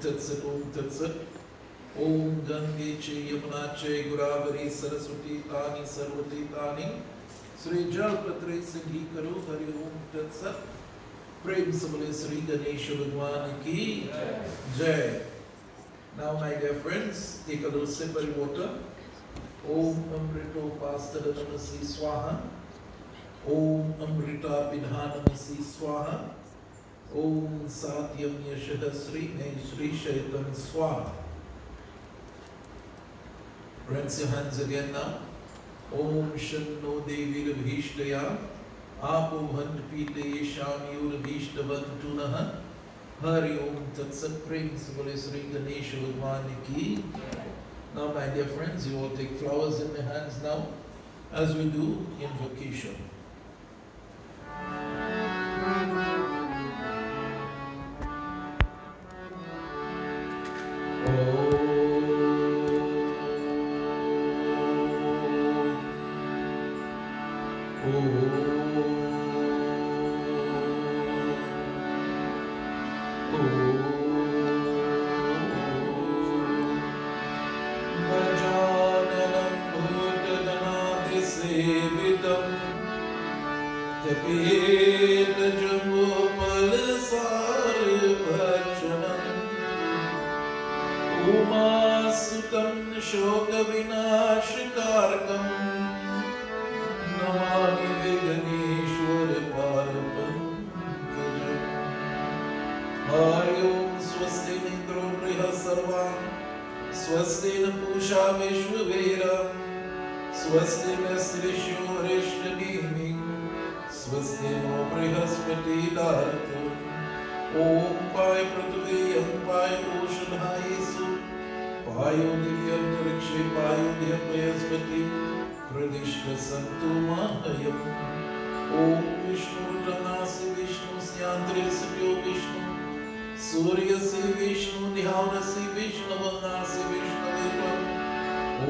Tatsat Om Tatsat. Om Gange Che Yamuna Che Godavari Saraswati Tani Sarvati Tani Sri Jalpatre Singhi Karu Hari Om Tatsat. Prem Samale Sri Ganesh Yagna Ki Jai. Now my dear friends, take a little sip of water. Om Amrito Pastala Namasi Swaha. Om Amrita Pidhanamasi Swaha. Om Satyam Yashadasri Sri Shaitam Swaha. Rinse your hands again now. Om Shanno Devi Rabhishtaya. Apo Bhandpite Shamyo Rabhishtavantunaha. Hari Om Tatsat Prem Samale Sri Ganesh Yagna Ki. Now my dear friends, you all take flowers in your hands now as we do invocation. Om Vishnu Tanasi Vishnu Syandre Sutyo Vishnu Surya Se Vishnu Nihana Se Vishnu Vana Se Vishnu Devam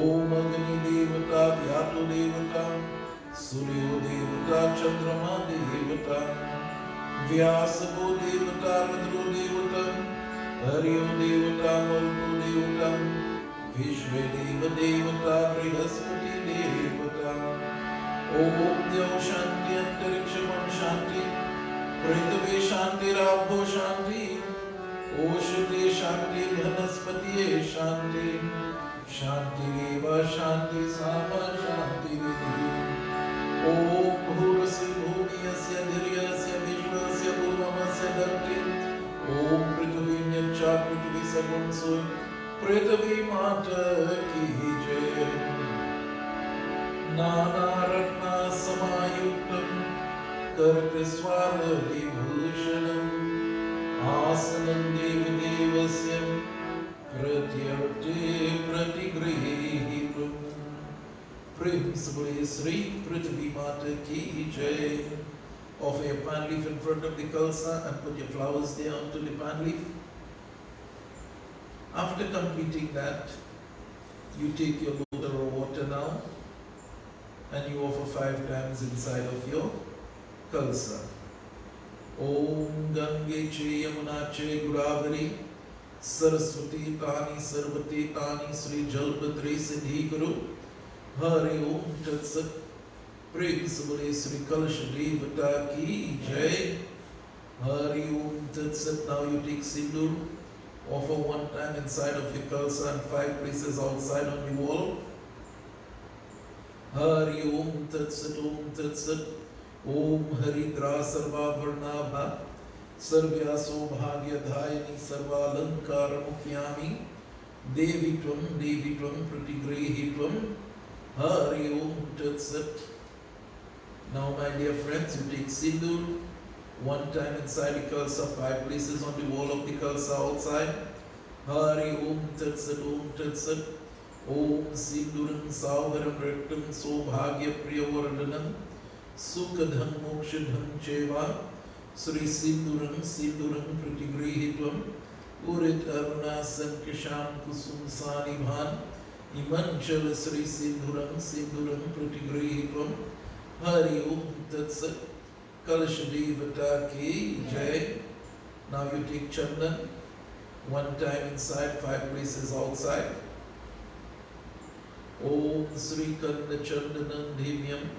Om Agni Devata Vyato Devata Suryo Devata Chandrama Devata Vyasavo Devata Rudro Devata Haryo Devata Malto Devata Vishwe Deva Devata Brihaspati Devata Om Dev Shanti Antariksham Shanti Prithvi Shanti Rabho Shanti Oshade Shanti Bhanaspati Shanti Shanti Deva Shanti Sama Shanti Vidhi Om Bhurasi Bhumi Asya Dhiryasya Vishwasya Bhuvamasya Dhanti Om Prithvi Nyacha Prithvi Sabunsu Prithvi Mata Ki Jai Nana Ratna Samayuktam Kartaswara Vibhushanam Asanam Devi Devasyam Pratyarte Pratigrihitam Prem Samale Sri Prithvi Mata Ki Jai. Offer your pan leaf in front of the Kalsa and put your flowers there onto the pan leaf. After completing that, you take your lota of water now and you offer 5 times inside of your Kalsa. Om Gange Che Yamuna Che Godavari Saraswati Tani Sarvati Tani Sri Jalpatre Sindhi Guru Hari Om Tatsat Prem Samale Sri Kalash Devata Ki Jai. Hari Om Tatsat. Now you take Sindur, offer 1 time inside of your Kalsa and 5 places outside on the wall. Hari Om Tatsat Om Tatsat. Om Haridra Sarva Varnabha Sarvya Sobhagya Dhayani Sarva Lankara Mukhyami Devi Tvam Pratigrehi Tvam. Hari Om Tatsat. Now my dear friends, you take Sindur, 1 time inside the Kalsa, 5 places on the wall of the Kalsa outside. Hari Om Tatsat Om Tatsat. Om Sinduram Sauvaram Rektam Sobhagya Priyavardhanam Sukadham Mokshadham Cheva Sri Sinduram Pratigrehi Urit Aruna Sankasham Kusum Sani Bhan Imanchal Sri Sinduram Pratigrehi Hari Om Tatsat. Kalash Devata Ki Jai. Now you take Chandan, One time inside, 5 places outside. Om Sri Kanda Chandanam Divyam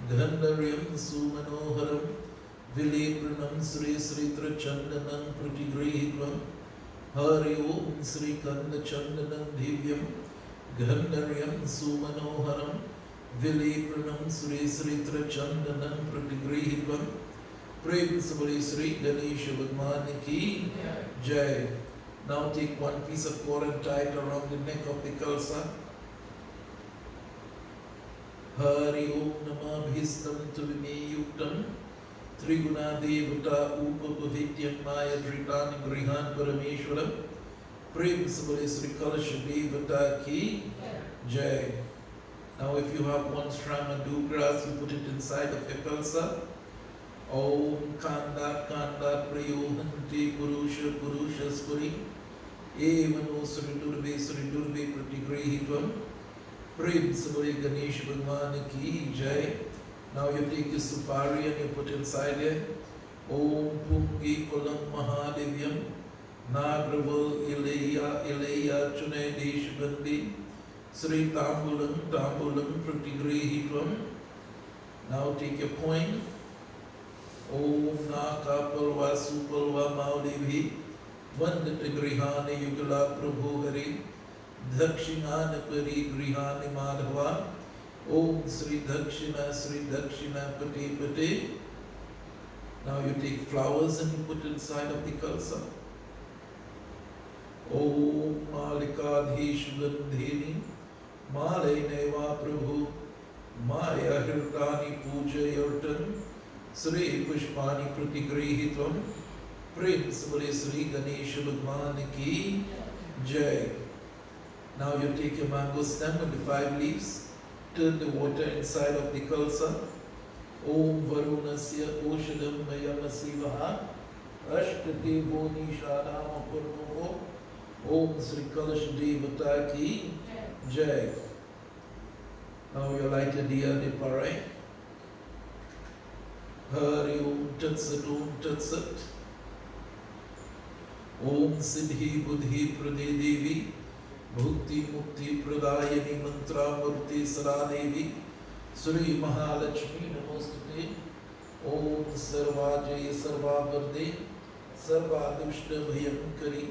Gandharyam Sumanoharam Vilepranam Sri Sritra Chandanam Pratigrihitvam Hari Om Sri Kanda Chandanam Divyam Gandharyam Sumanoharam Vilepranam Sri Sritra Chandanam Pratigrihitvam. Principally Sri Ganesh Yagna ki Jai. Now take one piece of cord and tie it around the neck of the Kalsa. Hari Om Namabhistam Tuvime Yuktam Triguna Devata Upapavityam Maya Dritani Grihan Parameshwaram. Principally Sri Kalasha Devata ki Jai. Now if you have one strand of dugras, you put it inside of your Kalsa. Om Kanda Kanda Prayohanti Purusha Purusha Spuri Evano Sridurve Sridurve Pratigrihitvam. Principally Ganesh Bhagwan ki Jai. Now you take your supari and you put inside it. Om Pungi Kulam Mahadevyam Nagraval Ileya Chune Deshbandi Sri Tambulam Tambulam Pratigrihitvam. Now take your coin. Om Nakapalva Supalva Maudevi Vandita Grihani Yugala Prabhu Hari Dakshinana Pari Grihani Madhava. Om Sri Dakshina Pati Pati. Now you take flowers and you put inside of the Kalsa. Om Malikadheshvandhini Male Neva Prabhu Maya Hirtani Puja Yartan Sri Pushpani Pratigrihitvam. Principally Sri Ganesh Bhagwan ki Jai. Now you take your mango stem and the 5 leaves, turn the water inside of the Kalsa. Om Varunasya Oshadam Mayamasivaha Ashtadevo Nishadama Purmo. Om Sri Kalash Devata ki Jai. Now you light a diya niparai. Hari Om Tatsat Om Tatsat. Om Siddhi Buddhi Prade Devi Bhukti Mukti Pradayani Mantra Murti Saradevi Sri Mahalakshmi Namostate. Om Sarvajaya Sarvavarde Sarvadushta Bhayankari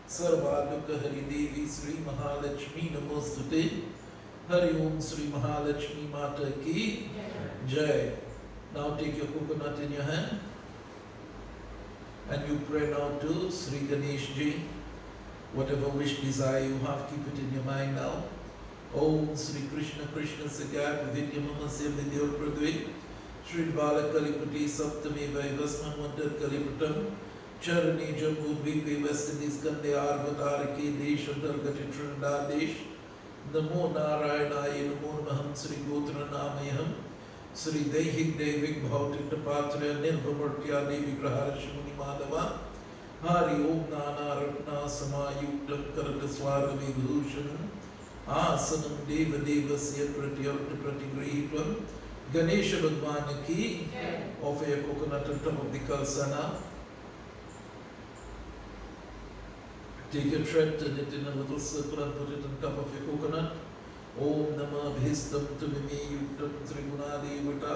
Sarvadukha Hari Devi Sri Mahalakshmi Namostate. Hari Om Sri Mahalakshmi Mata ki Jai. Now take your coconut in your hand and you pray now to Sri Ganesh Ji. Whatever wish, desire you have, keep it in your mind now. Om Sri Krishna Krishna Sagat Vidyamasya Vidyor Pradve Sri Bala Kalipati Saptami Vaivasman Vantar Kalipatam Charani Jambu Dvipe West Indies Kande Arvatarike Desh Antargati Trinidad Desh. Namo Narayanaye Namo Namaham Sri Gotra Namayam Sri Dehik Devik Bhautik Tapatra Nirvamurtya Devi Graharashmuni Madhava. Hari Om Nana Ratna Samayuktam Karataswara Vibhushanam Asanam Deva Devasya Pratyarta Pratigrihitvam. Ganesha Bhagwan ki. Offer your coconut on top of the Kalsana. Take your thread, turn it in a little circle and put it on top of your coconut. Om Namah Bhistam Tuvime Yuktam Trigunadi Vata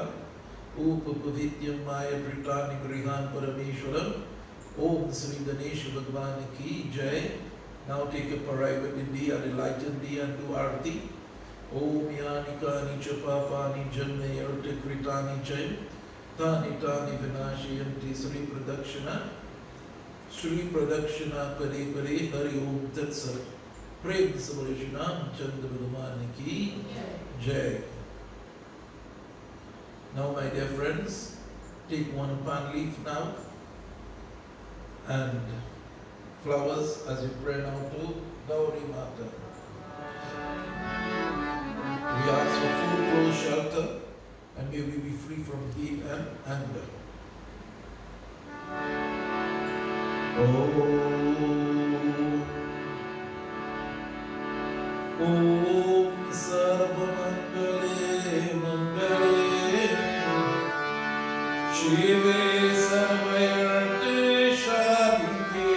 Upapavityam Maya Dritani Grihan Parameshwaram. Om Sri Ganesh Bhagwan ki Jai. Now take a parai with the diya, the lighted diya and do arti. Om Yani Kani Chapapani Janme Yarta Kritani Jai Tani Tani Vinashayanti Sri Pradakshina Sri Pradakshina Pare Pare Hari Om Tatsat. Prem Savarishunam Chandra Bhagwan ki Jai. Now my dear friends, take one pan leaf now and flowers as you pray now to Gauri Mata. We ask for food, clothes, shelter, and may we be free from heat and anger. Om Sarva Mangale Mangale Shive Sarvayate Shadike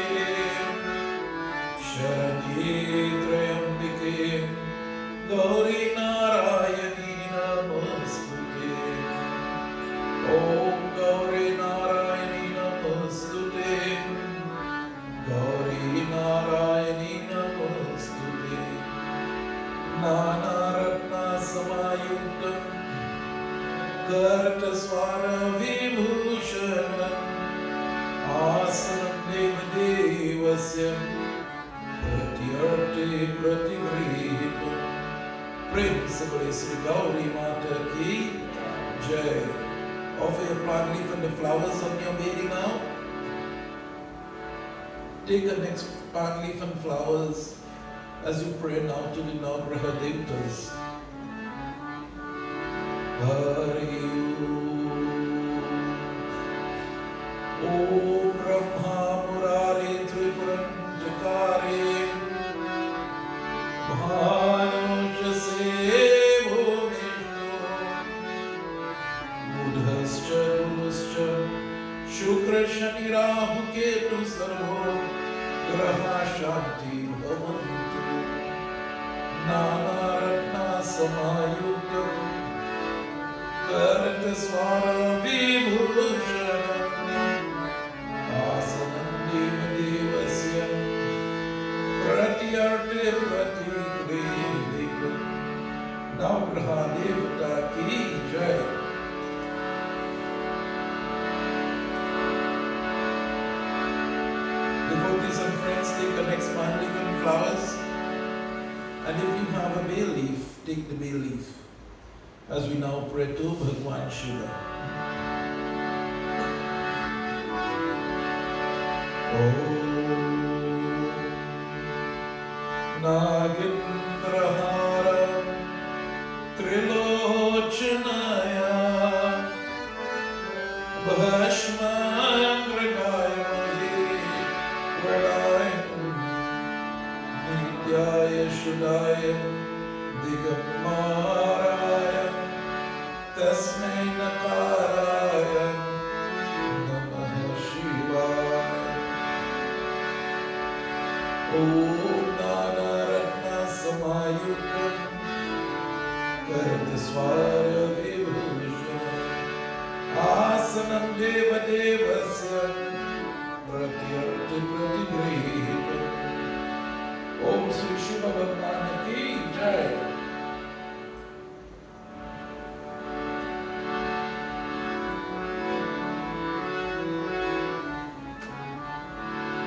करतस्वर विभूषणम् आसनं देवदेवस्य प्रत्यर्थे प्रतिगृहीतम् प्रेम से बोले श्री गौरी माता की जय. Offer your plant leaf and the flowers on your baby now. Take the next plant leaf and flowers as you pray now to the Navgraha Devtas. Hari Om Brahma Murari Tripuranjakare Mahanujase Shukra Shani Rahu Ketu Sarvo Graha Shanti Bhavantu Nana Ratna Samayukta Karataswara Vibhushanam Asanam Deva Devasya Pratyarte Pratigvedikam Navgraha Devata Ki Jai. Devotees and friends, take the next plant leaf and flowers. And if you have a bay leaf, take the bay leaf. As we now pray to Bhagwan Shiva. Om Nagendrahara Trilochanaya Bhashma Shudaya Digamaraya Tasmai Nakaraya Namaha Shivaya. Om Nana Ratna Samayuktam Karataswara Vibhushanam Asanam Deva Devasya Pratyarthi Pratigrihitam. Om Sri Shiva Bhagwan Ki Jai.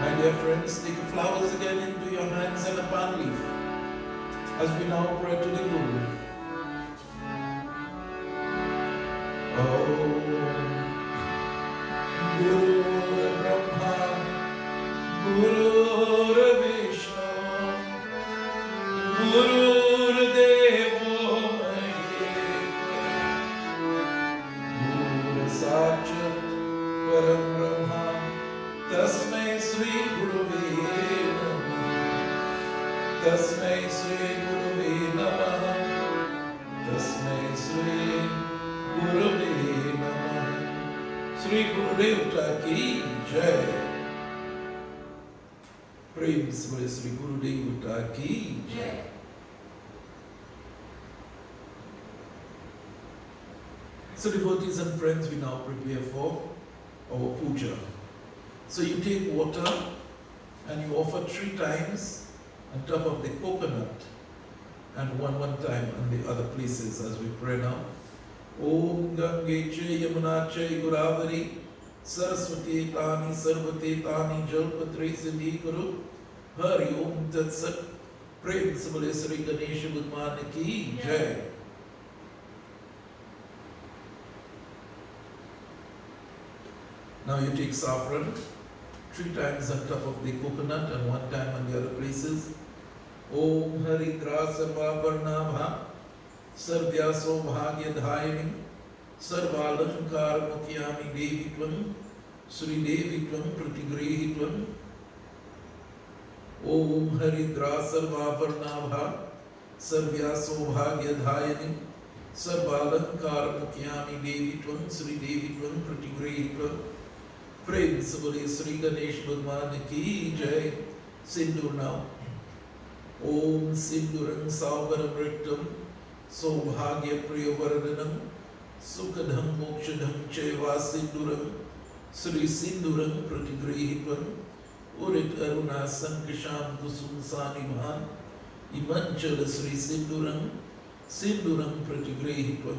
My dear friends, take the flowers again into your hands and a palm leaf as we now pray to the Guru. Om Guru Brahma Guru Vishnu Guru Devo Maheshwara Guru Sakshat Param Brahma Tasmai Sri Guruve Namah Tasmai Sri Guruve Namah Tasmai Sri Guruve Namah. Sri Gurudevta Ki Jai. Prem se Sri Gurudevta Ki Jai. So devotees and friends, we now prepare for our puja. So you take water and you offer 3 times on top of the coconut and one time on the other places as we pray now. Om Gange Che Yamuna Che Godavari Saraswati Tani Sarvati Tani Jalpatri Siddhi Guru Hari Om Tat Sat. Prem se bole Sri Ganesh Yagna Ki Jai. Now you take saffron 3 times on top of the coconut and 1 time on the other places. Om Haridra Sarva Varnabha Sarvya Sobhagya Dhayani Sarvalankar Mukyami Devitvam Sri Devitvam Pratigrihitvam. Om Haridra Sarva Varnabha Sarvya Sobhagya Dhayani Sarvalankar Mukyami Devitvam Sri Devitvam Pratigrihitvam. Prem se bole Sri Ganesh Bhagwan Ki Jai. Sindur now. Om Sinduram Sauvaram Riktam Sobhagya Priyavardhanam Sukadham Mokshadham Cheva Sinduram Sri Sinduram Pratigrihitvam Urit Aruna Sankasham Kusum Sanibhan Imanchala Sri Sinduram Sinduram Pratigrihitvam.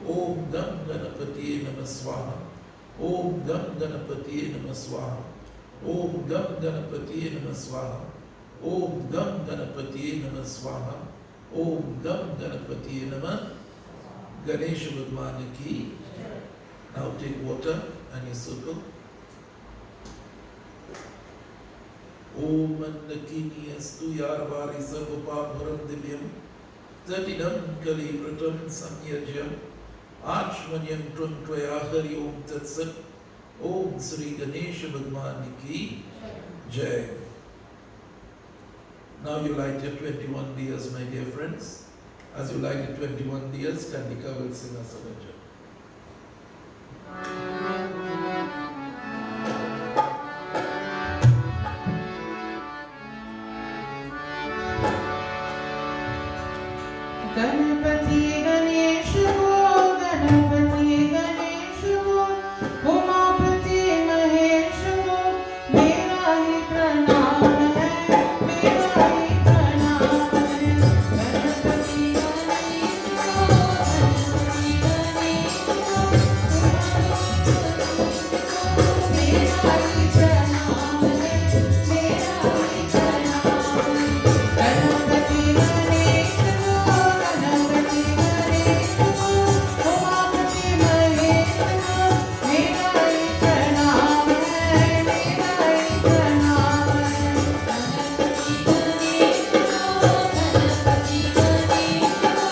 Om Gam Ganapatiye Namah Swaha. Om Gam Ganapatiye Namah Swaha. Om Gam Ganapatiye Namah Swaha. Om Gam Ganapatiye Namah Swaha. Om Gam Ganapatiye Namah. Ganesh Bhagwan ki. Now take water and you circle. Om Annakini Astu Yarvari Sarvapabharam Divyam Tatinam Kalivratam Samyajam Achmanyam Tvam Tvayahari Om Tatsat. Om Sri Ganesh Bhagwan ki Jai. Now you light your 21 diyas, my dear friends. As you light your 21 diyas, Kandika will sing us a bhajan. Ganpati Ganesh हो, गणपति गणेश हो, उमापति महेश हो, मेरा ही प्रणाम है, मेरा ही प्रणाम है। गणपति गणेश हो, गणपति गणेश हो, मेरा ही प्रणाम है, मेरा ही प्रणाम है। गणपति गणेश हो, गणपति गणेश हो, उमापति महेश हो, मेरा ही प्रणाम है, मेरा ही प्रणाम है। गणपति गणेश हो, गणपति गणेश हो,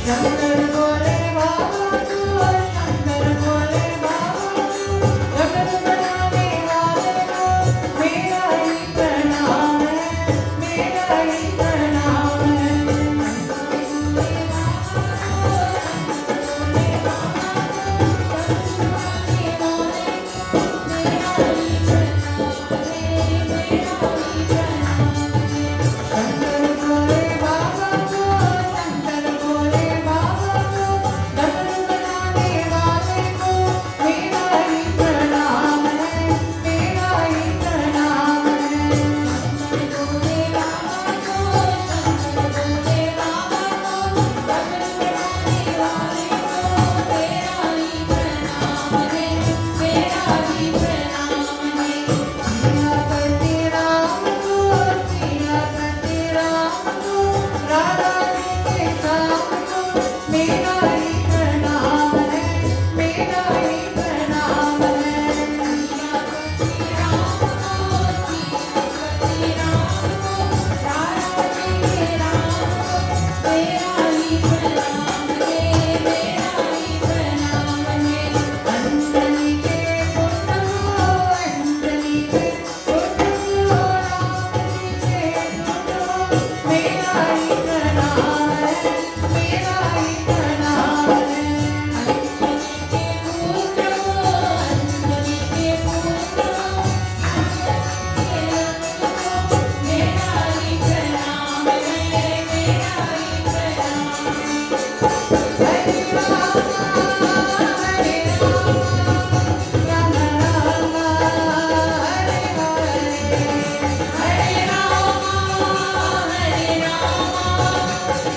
शंकर भोले बाबा को, शंकर भोले बाबा को, जगत बनाने वाले को, मेरा ही प्रणाम है, मेरा ही प्रणाम है। शंकर भोले बाबा को, शंकर भोले बाबा को, जगत बनाने वाले को, मेरा ही प्रणाम है, मेरा ही प्रणाम है। शंकर भोले बाबा को, शंकर भोले बाबा को, जगत बनाने वाले को, मेरा ही प्रणाम है, मेरा ही प्रणाम है। शंकर भोले बाबा को, शंकर भोले बाबा को, जगत बनाने वाले को, मेरा ही प्रणाम है, मेरा ही प्रणाम है। सियापति राम को, सियापति राम को, राधा जी के श्याम को, मेरा ही प्रणाम है, मेरा ही प्रणाम है। सियापति राम को, सियापति राम को, राधा जी के राम को, मेरा ही प्रणाम है, मेरा ही प्रणाम है। अंजलि के पुत्र हो, अंजलि के पुत्र हो, राम जी के पुत्र हो, मेरा ही प्रणाम है, मेरा ही प्रणाम है। अंजलि के पुत्र हो, अंजलि के पुत्र हो, राम जी के पुत्र हो, मेरा ही प्रणाम है, मेरा ही प्रणाम है। हरे राम, हरे राम, राम राम, हरे हरे, हरे Ram,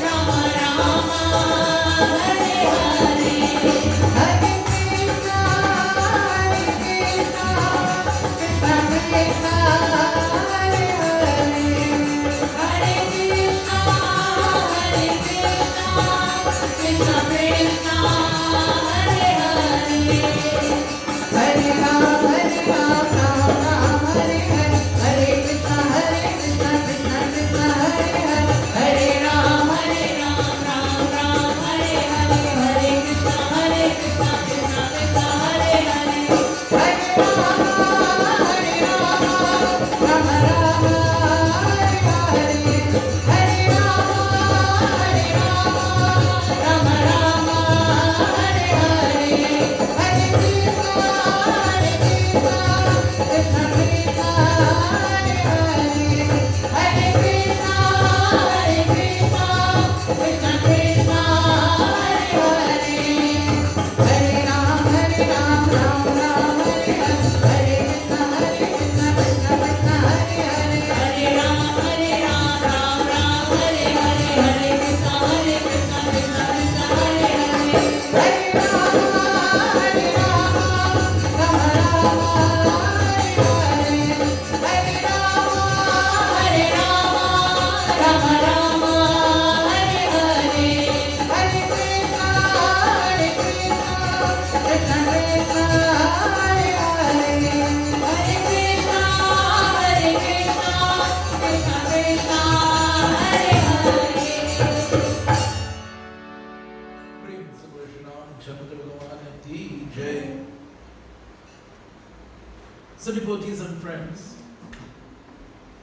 Ram Ram,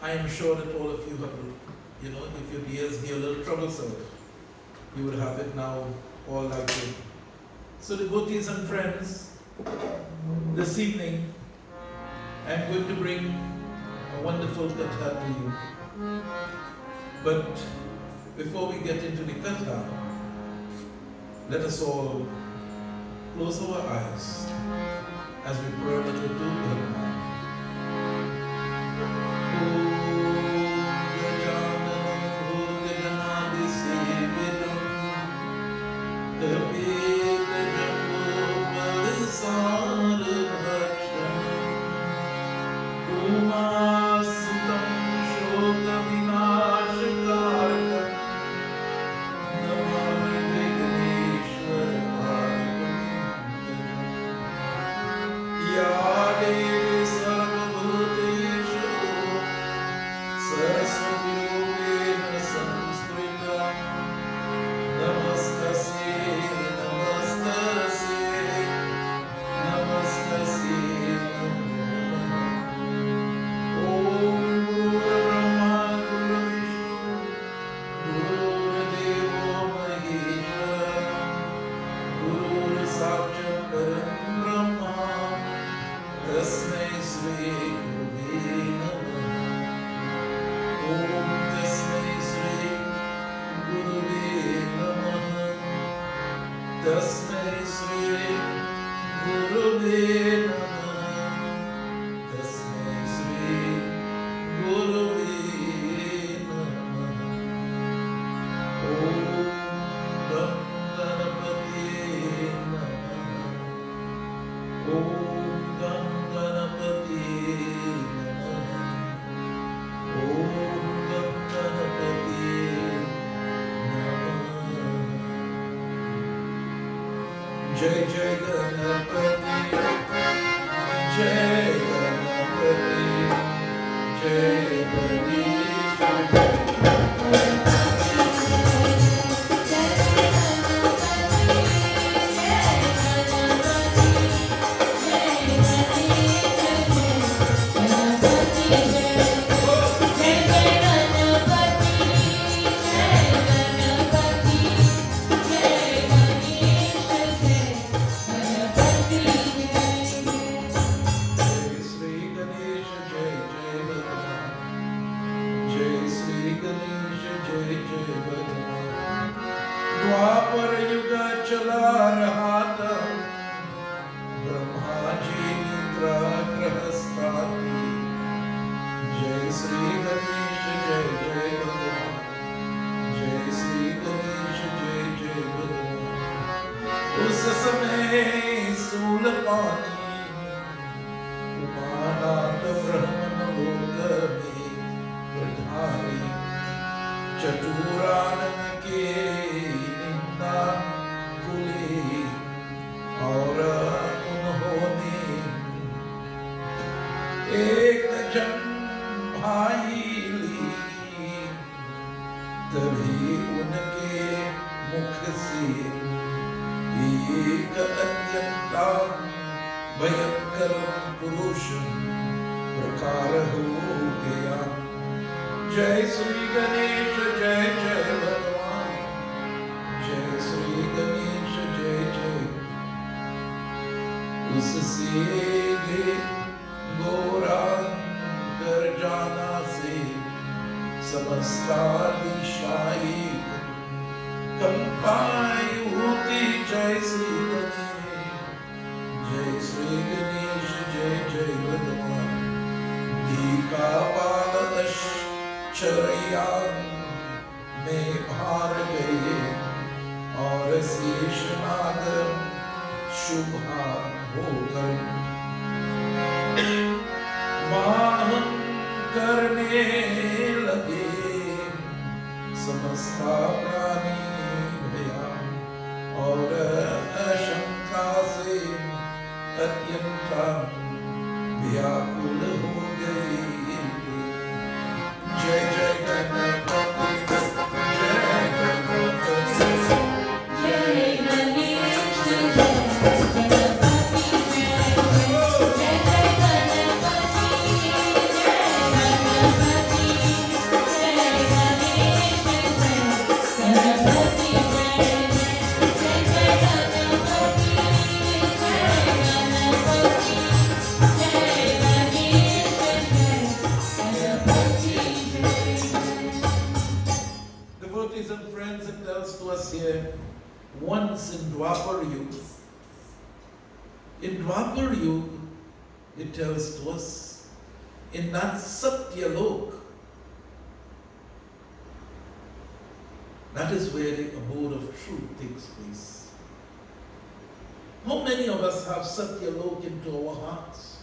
I am sure that all of you have, if your ears be a little troublesome, you would have it now all like it. So devotees and friends, this evening I'm going to bring a wonderful katha to you. But before we get into the katha, let us all close our eyes as we pray a little to Brahma. Jai Jai Ganapati, Jai Ganapati, Jai Ganapati. द्वापर युग चला रहा था, ब्रह्मा जी निद्रा गृहस्थाती। जय श्री गणेश जय जय भगवान, जय श्री गणेश जय जय भगवान। उस समय सूल पानी उमानाथ ब्रह्मन लोक में प्रधानी, चतुरानन के निंदा कुली और उन्होंने एक जन भाई ली, तभी उनके मुख से एक अत्यंत भयंकर पुरुष प्रकार हो गया। जय श्री गणेश जय जय भगवान, जय श्री गणेश जय जय। उससे गोरा गर्जना से समस्ता दिशाएं कंपाई होती। जय श्री गणेश, जय श्री गणेश जय जय भगवान। दीका पालदश चरैया में भार गए और शेषनाग शुभा होकर वाहन करने लगे। समस्ता प्राणी भया और आशंका से अत्यंत व्याकुल हो गए। जय जय गणपति जय गणपति, जय गणेश जय गणपति, जय जय गणपति, जय Ganpati. to us here, once in Dwapar Yuga. In Dwapar Yuga, it tells to us, in that Satyalok, that is where the abode of truth takes place. How many of us have Satyalok into our hearts?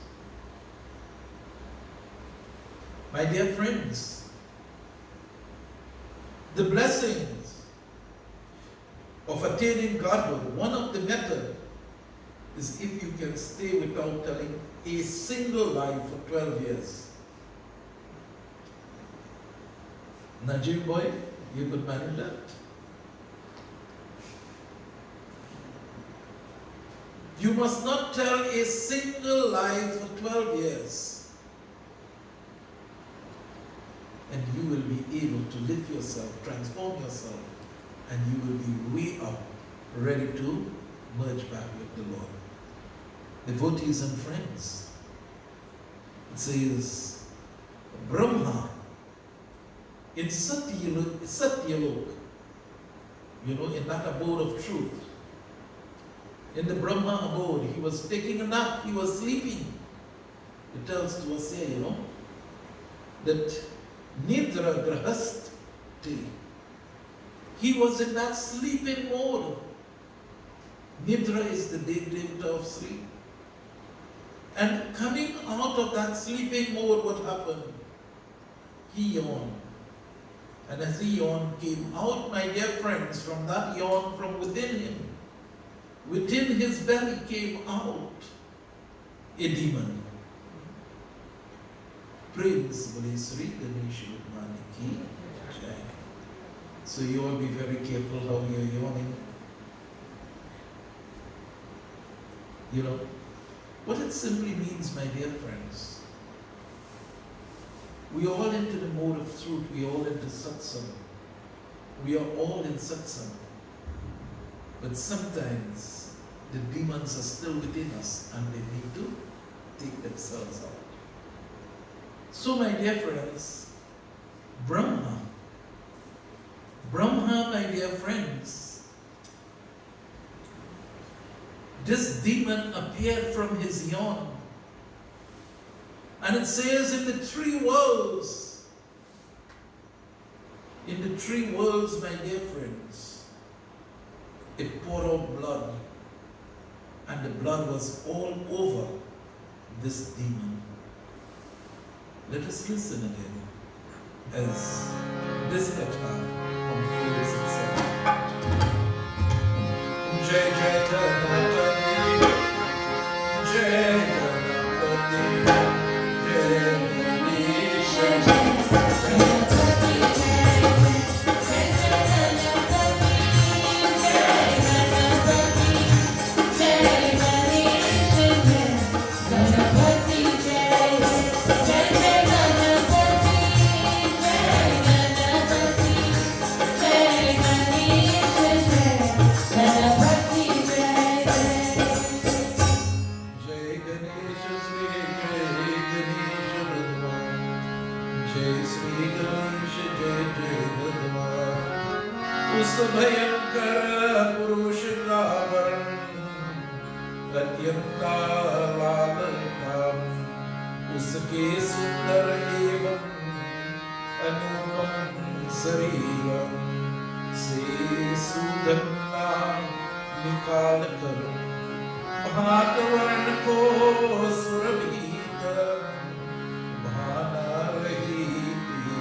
My dear friends, the blessings of attaining Godhood, one of the methods is if you can stay without telling a single lie for 12 years. Najib boy, you could manage that. You must not tell a single lie for 12 years. And you will be able to lift yourself, transform yourself, and you will be way up, ready to merge back with the Lord. Devotees and friends, it says, Brahma, in Satyalok, in that abode of truth, in the Brahma abode, he was taking a nap, he was sleeping. It tells to us here, that Nidra Grahasti, he was in that sleeping mode. Nidra is the devata of sleep. And coming out of that sleeping mode, what happened? He yawned. And as he yawned, came out, my dear friends, from that yawn from within him. Within his belly came out a demon. Praise Bole Sri Ganesh Yagna ki Jai. So you all be very careful how you're yawning. What it simply means, my dear friends, we are all into the mode of truth, we are all into satsang. We are all in satsang. But sometimes the demons are still within us and they need to take themselves out. So my dear friends, Brahma, my dear friends, this demon appeared from his yawn. And it says in the three worlds, my dear friends, it poured out blood. And the blood was all over this demon. Let us listen again as this katha unfolds itself. Jai Jai Ganapati, Jai Ganapati, Jai Ganesh Yagna. उस भयंकर पुरुष का वर्ण अत्यंता लाल था, उसके सुंदर एवं अनुपम शरीर से सुगंधा निकाल कर भात वर्ण को सुरभित भाना रही थी।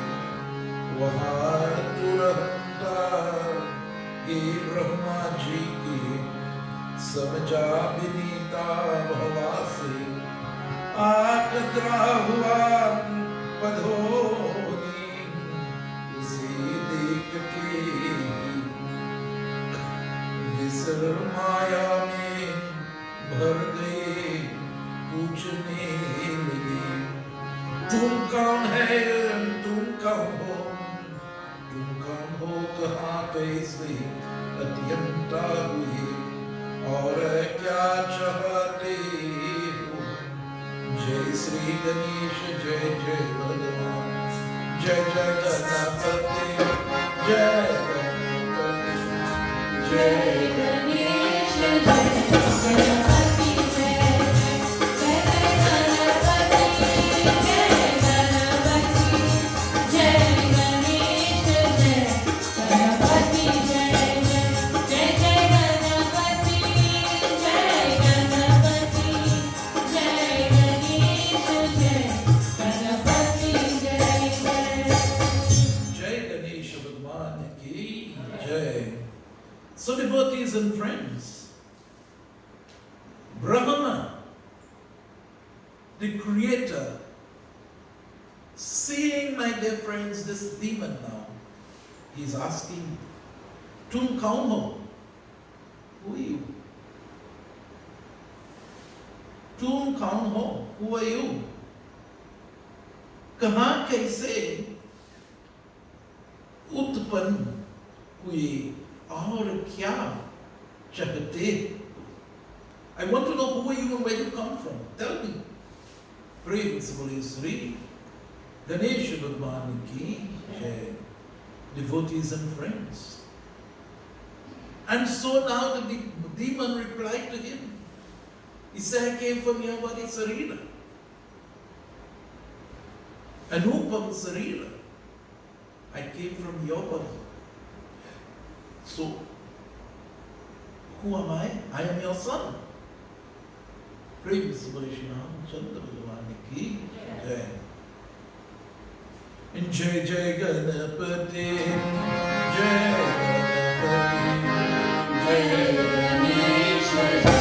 वहाँ तुरंता हे ब्रह्मा जी की समझा विनीता भवा से आकद्रा हुआ पधोनी, उसे देख के विसर माया में भर गए, पूछने लगे तुम कौन है, तुम कौन हो, तुम कौन हो, कहाँ कैसे अत्यंता हुए और क्या चाहते हो। जय श्री गणेश, जय जय भगवान, जय जय गणपति, जय Ganpati. Bhagwan ki Jai. So devotees and friends, Brahma, the creator, seeing, my dear friends, this demon now, he's asking, Tum kaun ho? Who are you? Tum kaun ho? Who are you? कहाँ कैसे उत्पन्न हुए और क्या चाहते? I want to know who are you and where you come from. Tell me. Praise Holy Sri Ganesh Bhagwan ki Jai. Devotees and friends. And so now the demon replied to him. He said, I came from your body, Sarira. Anupam Sarira. I came from your body. So, who am I? I am your son. Praise Vishnu, Chandra Bhagwan ki Jai. And Jai Jai Ganapati, Jai Ganapati, Jai Ganesh Yagna.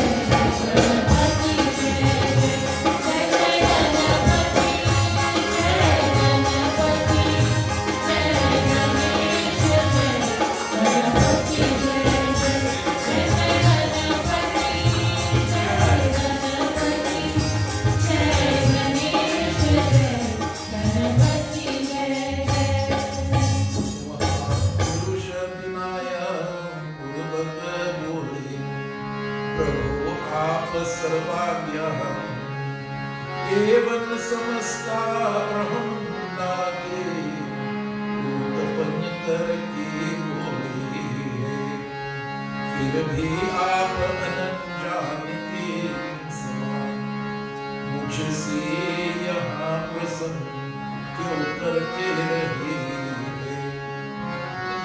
एवं समस्ता ब्रह्मंडाके उत्पन्न करके बोले फिर भी आप अनजान के समान मुझसे यहाँ प्रसन्न क्यों करते रहे?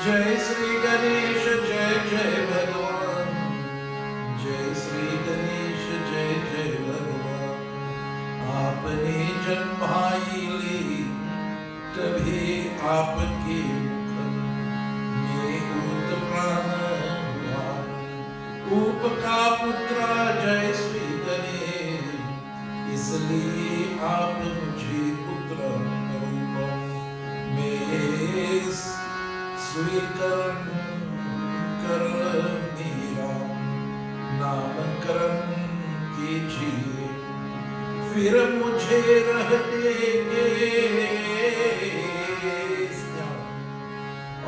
जय श्री गणेश जय जय भगवान, जय श्री गणेश जय जय भगवान। आपने जन्माई ली तभी आपके मुख में उत प्राण हुआ। उप का पुत्र जय श्री गणेश, इसलिए आप मुझे पुत्र रूप में स्वीकार कर मेरा नामकरण कीजिए। फिर मुझे रहने के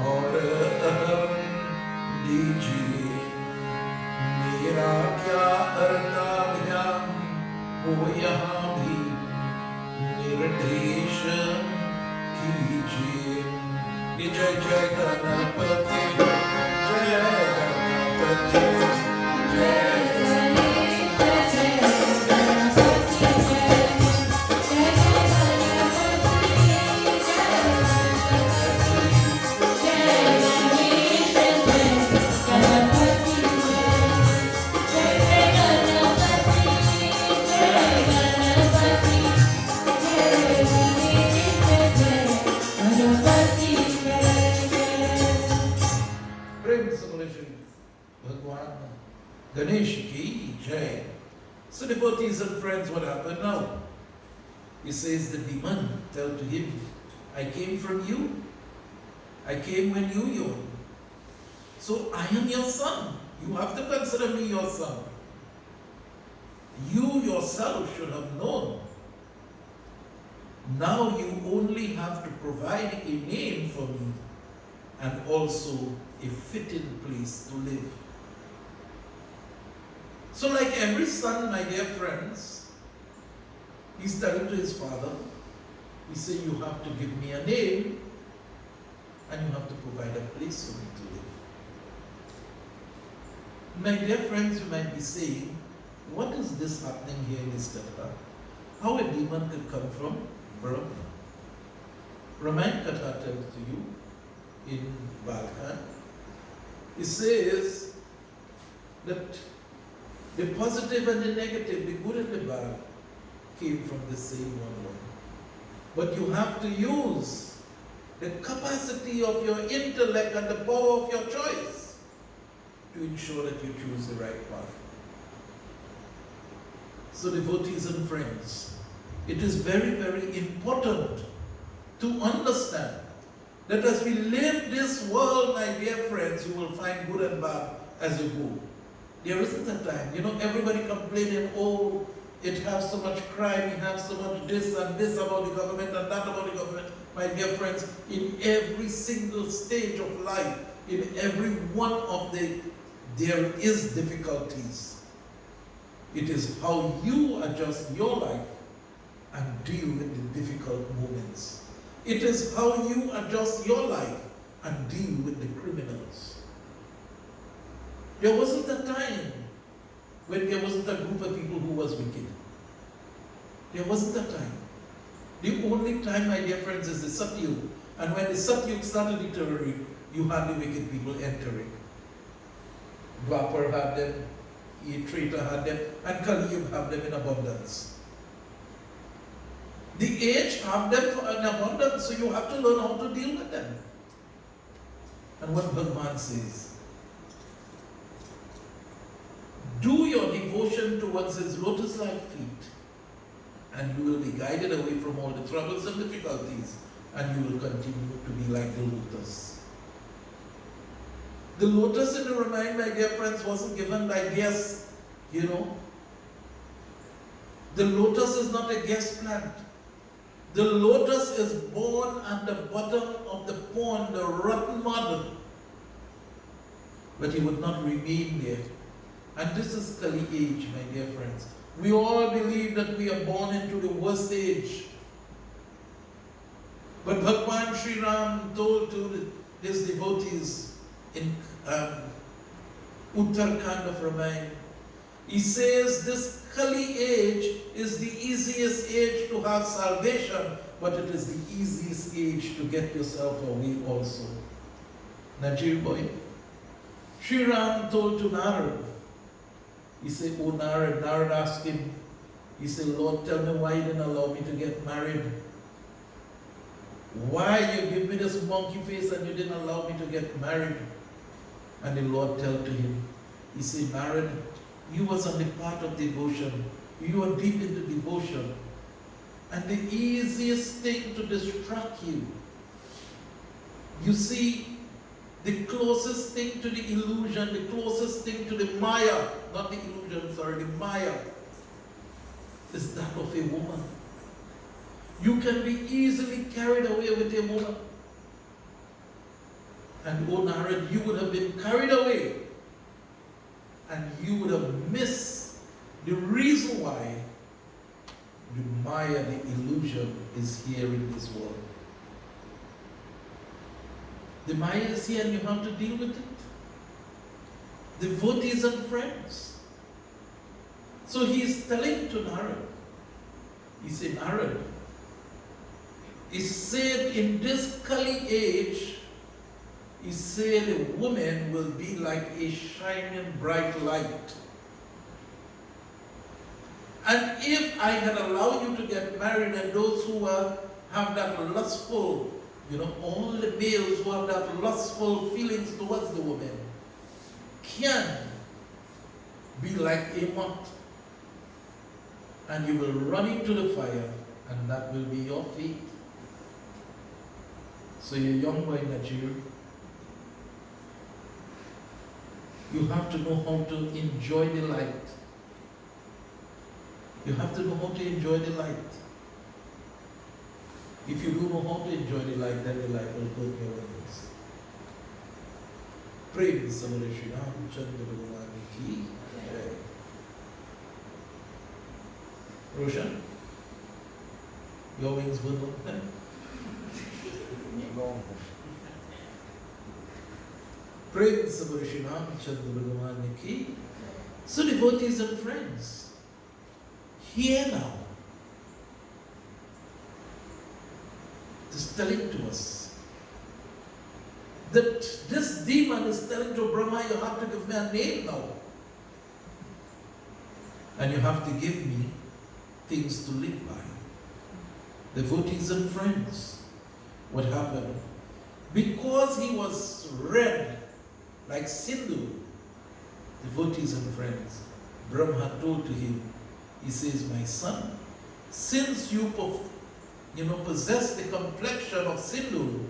और अहम दीजिए। मेरा क्या अर्धाभ्याम हो यहाँ भी निर्देश कीजिए। जय जय गणपति, जय गणपति, जय Ganesh ki Jai. So devotees and friends, what happened now? He says the demon tell to him, I came from you. I came when you yawned. So I am your son. You have to consider me your son. You yourself should have known. Now you only have to provide a name for me and also a fitting place to live. So like every son, my dear friends, he's telling to his father, he said, you have to give me a name and you have to provide a place for me to live. My dear friends, you might be saying, what is this happening here in this Katha? How a demon could come from Brahma? Ramayana Katha tells to you in Balkan, it says that the positive and the negative, the good and the bad, came from the same one. But you have to use the capacity of your intellect and the power of your choice to ensure that you choose the right path. So devotees and friends, it is very, very important to understand that as we live this world, my dear friends, you will find good and bad as you go. There isn't a time, everybody complaining, oh, it has so much crime, it has so much this and this about the government and that about the government. My dear friends, in every single stage of life, in every one of there is difficulties. It is how you adjust your life and deal with the difficult moments. It is how you adjust your life and deal with the criminals. There wasn't a time when there wasn't a group of people who was wicked. There wasn't a time. The only time, my dear friends, is the Satyug. And when the Satyug started deteriorating, you had the wicked people entering. Dwapar had them, Treta had them, and Kali Yuga had them in abundance. The age have them in abundance, so you have to learn how to deal with them. And what Bhagavan says, do your devotion towards his lotus-like feet, and you will be guided away from all the troubles and difficulties, and you will continue to be like the lotus. The lotus in the Ramayana, my dear friends, wasn't given by guess, The lotus is not a guest plant. The lotus is born at the bottom of the pond, the rotten mud. But he would not remain there. And this is Kali age, my dear friends. We all believe that we are born into the worst age. But Bhagwan Sri Ram told to his devotees in Uttarakhand of Ramayana, he says this Kali age is the easiest age to have salvation, but it is the easiest age to get yourself away also. Najir boy, Sri Ram told to Narad, he said, oh Narad, Narad asked him, he said, Lord, tell me why you didn't allow me to get married. Why you give me this monkey face and you didn't allow me to get married? And the Lord told to him, he said, Narad, you was on the path of devotion. You are deep into devotion. And the easiest thing to distract you, you see, the closest thing to the illusion, the closest thing to the Maya, not the illusion, sorry, the Maya, is that of a woman. You can be easily carried away with a woman. And oh Narad, you would have been carried away. And you would have missed the reason why the Maya, the illusion, is here in this world. The Maya is here and you have to deal with it. Devotees and friends. So he is telling to Narad, he said, Narad, he said in this Kali age, he said a woman will be like a shining bright light. And if I had allowed you to get married, and those who have that lustful, all the males who have that lustful feelings towards the woman can be like a moth. And you will run into the fire, and that will be your fate. So you young boy Najir, you have to know how to enjoy the light. You have to know how to enjoy the light. If you don't know how to enjoy the light, then the light will go your wings. Pray with Samara Shri Ramchandra Bhagavan ki jai. Roshan, your wings will open. Praise Samara Shri Ramchandra Bhagavan ki. So devotees and friends, here now, it is telling to us that this demon is telling to Brahma, you have to give me a name now. And you have to give me things to live by. Devotees and friends, what happened Because he was red like Sindhu, devotees and friends, Brahma told to him, he says, my son, since you possess the complexion of Sindhu,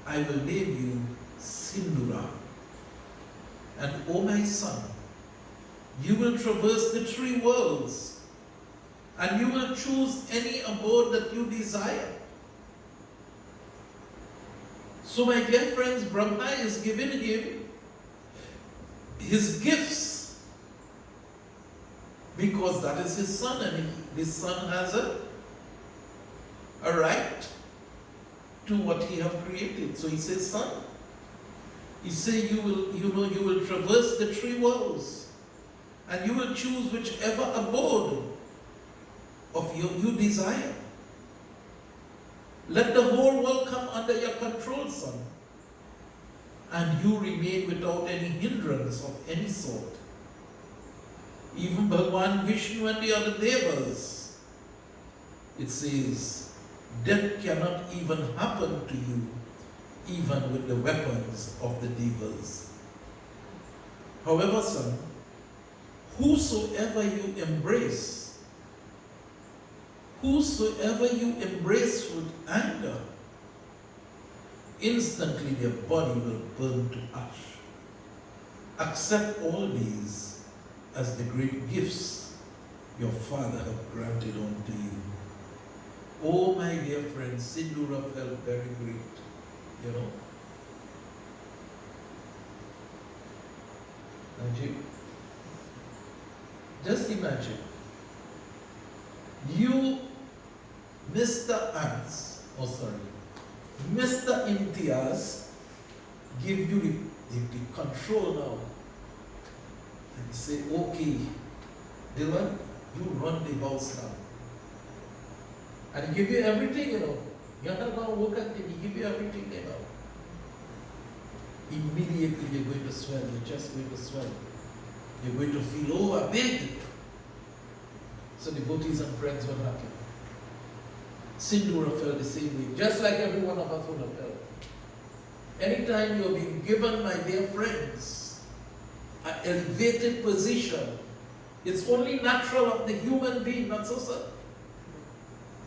I will name you Sindhura. And O my son, you will traverse the three worlds, and you will choose any abode that you desire. So my dear friends, Brahma is giving him his gifts because that is his son, and his son has a right to what he have created. So he says, son, he says you will traverse the three worlds, and you will choose whichever abode of you desire. Let the whole world come under your control, son, and you remain without any hindrance of any sort. Even Bhagwan Vishnu and the other devas, it says, death cannot even happen to you, even with the weapons of the devas. However, son, whosoever you embrace with anger, instantly their body will burn to ash. Accept all these as the great gifts your father have granted unto you. Oh, my dear friends, Sindhura felt very great, And you just imagine, you, Mr. Imtiaz, give you the control now. And you say, okay, Dylan, you run the house now. And he give you everything, You're not going to work at it, he give you everything, Immediately you're going to swell, you're just going to swell. You're going to feel, oh, I'm big. So devotees and friends were happy. Sindhura felt the same way, just like every one of us would have felt. Anytime you're being given, my dear friends, an elevated position, it's only natural of the human being, not so, sir.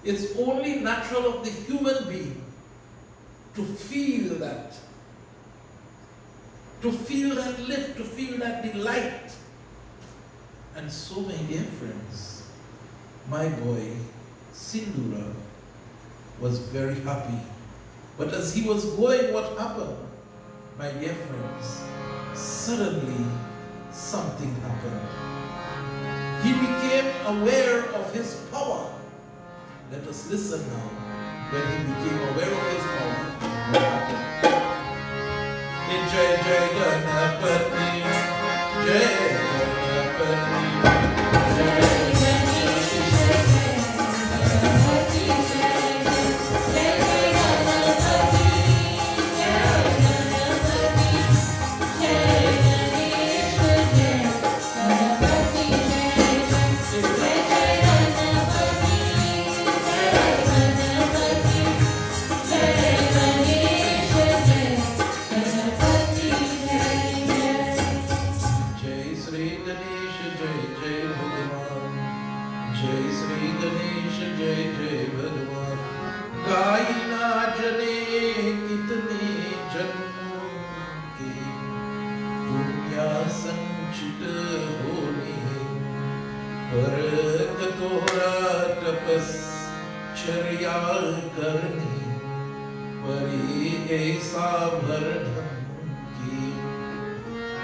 It's only natural of the human being to feel that lift, to feel that delight. And so, my dear friends, my boy, Sindhura, was very happy. But as he was going, what happened? My dear friends, suddenly something happened. He became aware of his power. Let us listen now. When he became aware of his power, what happened? Jai Jai Ganapati, Jai Ganapati, Jai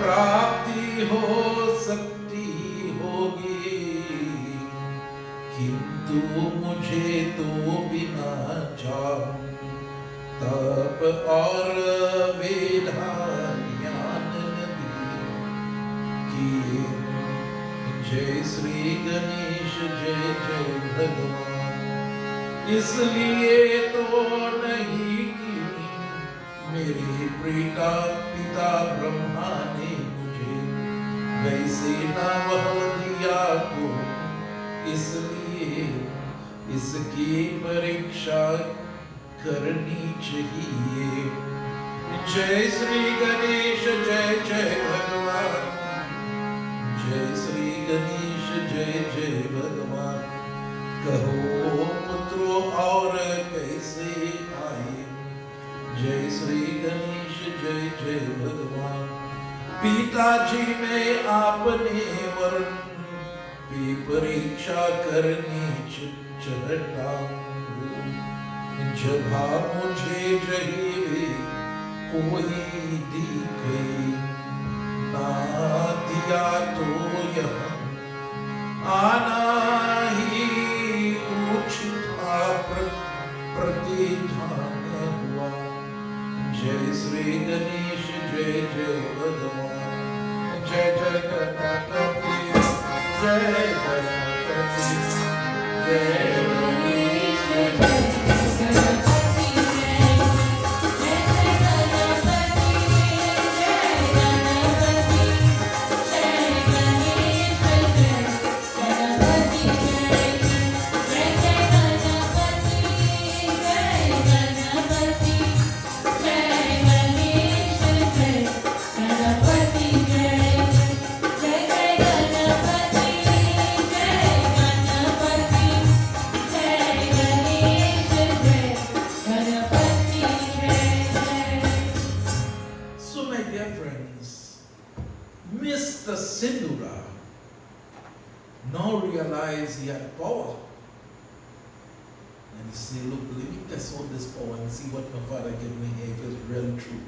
प्राप्ति हो सकती होगी, किंतु मुझे तो बिना जान तप और वेदान ज्ञान किए। जय श्री गणेश, जय जय भगवान। इसलिए तो नहीं कि मेरे पिता ब्रह्मा ने मुझे वैसे न वह दिया को, इसलिए इसकी परीक्षा करनी चाहिए। जय श्री गणेश जय जय भगवान, जय श्री गणेश जय जय भगवान। कहो पुत्रों और कैसे आए, जय श्री गणेश जय जय भगवान। पिताजी में आपने वर्ण की परीक्षा करनी चढ़ता हूँ। जब आप मुझे जही कोई दिखे ना दिया तो यहाँ आना ही उचित प्रतिधान हुआ। जय श्री गणेश जय जय भगवान, जय जय गणपति जय गणपति जय गणेश जय Sindura now realized he had power. And he said, look, let me test out this power and see what my father gave me here if it's really true.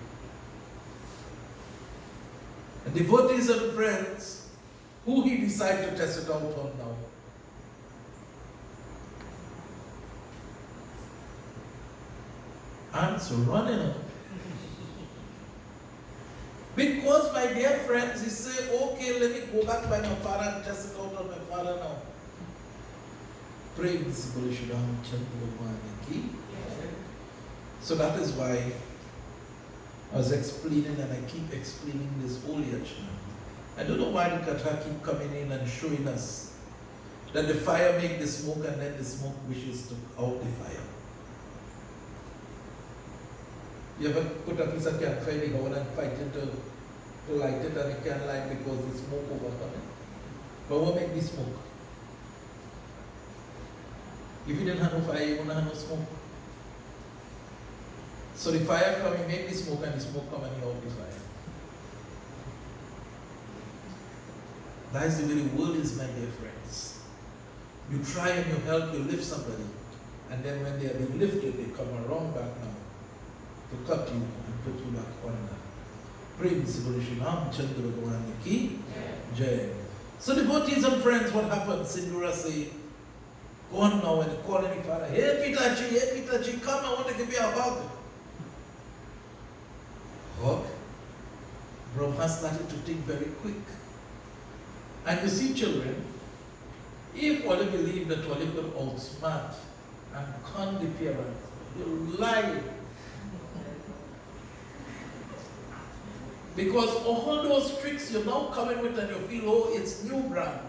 And devotees and friends, who he decided to test it out on now? Answer, running up. Because, my dear friends, he said, okay, let me go back by my father and test it out on my father now. Pray, Mr. Bolishidam Chandra. So that is why I was explaining and I keep explaining this whole yajna. I don't know why the Katha keep coming in and showing us that the fire makes the smoke and then the smoke wishes to out the fire. You ever put a piece of campfire in and fight it to light it and it can't light because the smoke overcoming? But what make the smoke? If you didn't have no fire, you wouldn't have no smoke. So the fire coming, make the smoke and the smoke coming out the fire. That is the way the world is, my dear friends. You try and you help, you lift somebody, and then when they are being lifted, they come around back now to cut you and put you back under. Praise the Lord, Ram Chandra Bhagwan ki Jai. So devotees and friends, what happened? Sindura say, go on now and call any father. Hey Pitaji, come, I want to give you a hug. Hug? Brahma started to think very quick. And you see, children, if one believe that one could outsmart and con the parent, you lie. Because all those tricks you're now coming with and you feel, oh, it's new brand.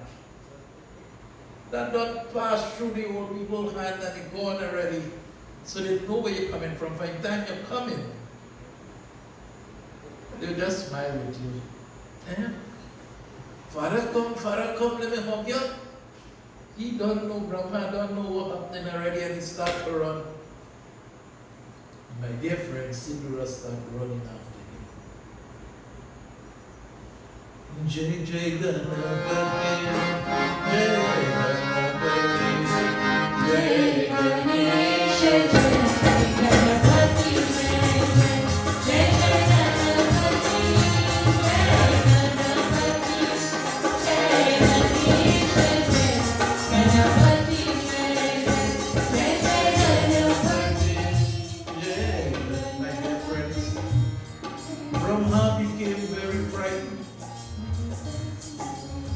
That don't pass through the old people's hand and it's gone already. So they know where you're coming from. By the time you're coming, they'll just smile with you. Eh? Farah come, let me hug you. He don't know, Brahma don't know what happening already and he starts to run. My dear friend, Sindura started running after him. Jai Jai Ganapati, Jai Ganapati, Jai Ganesh, Jai Ganapati, Jai Ganapati,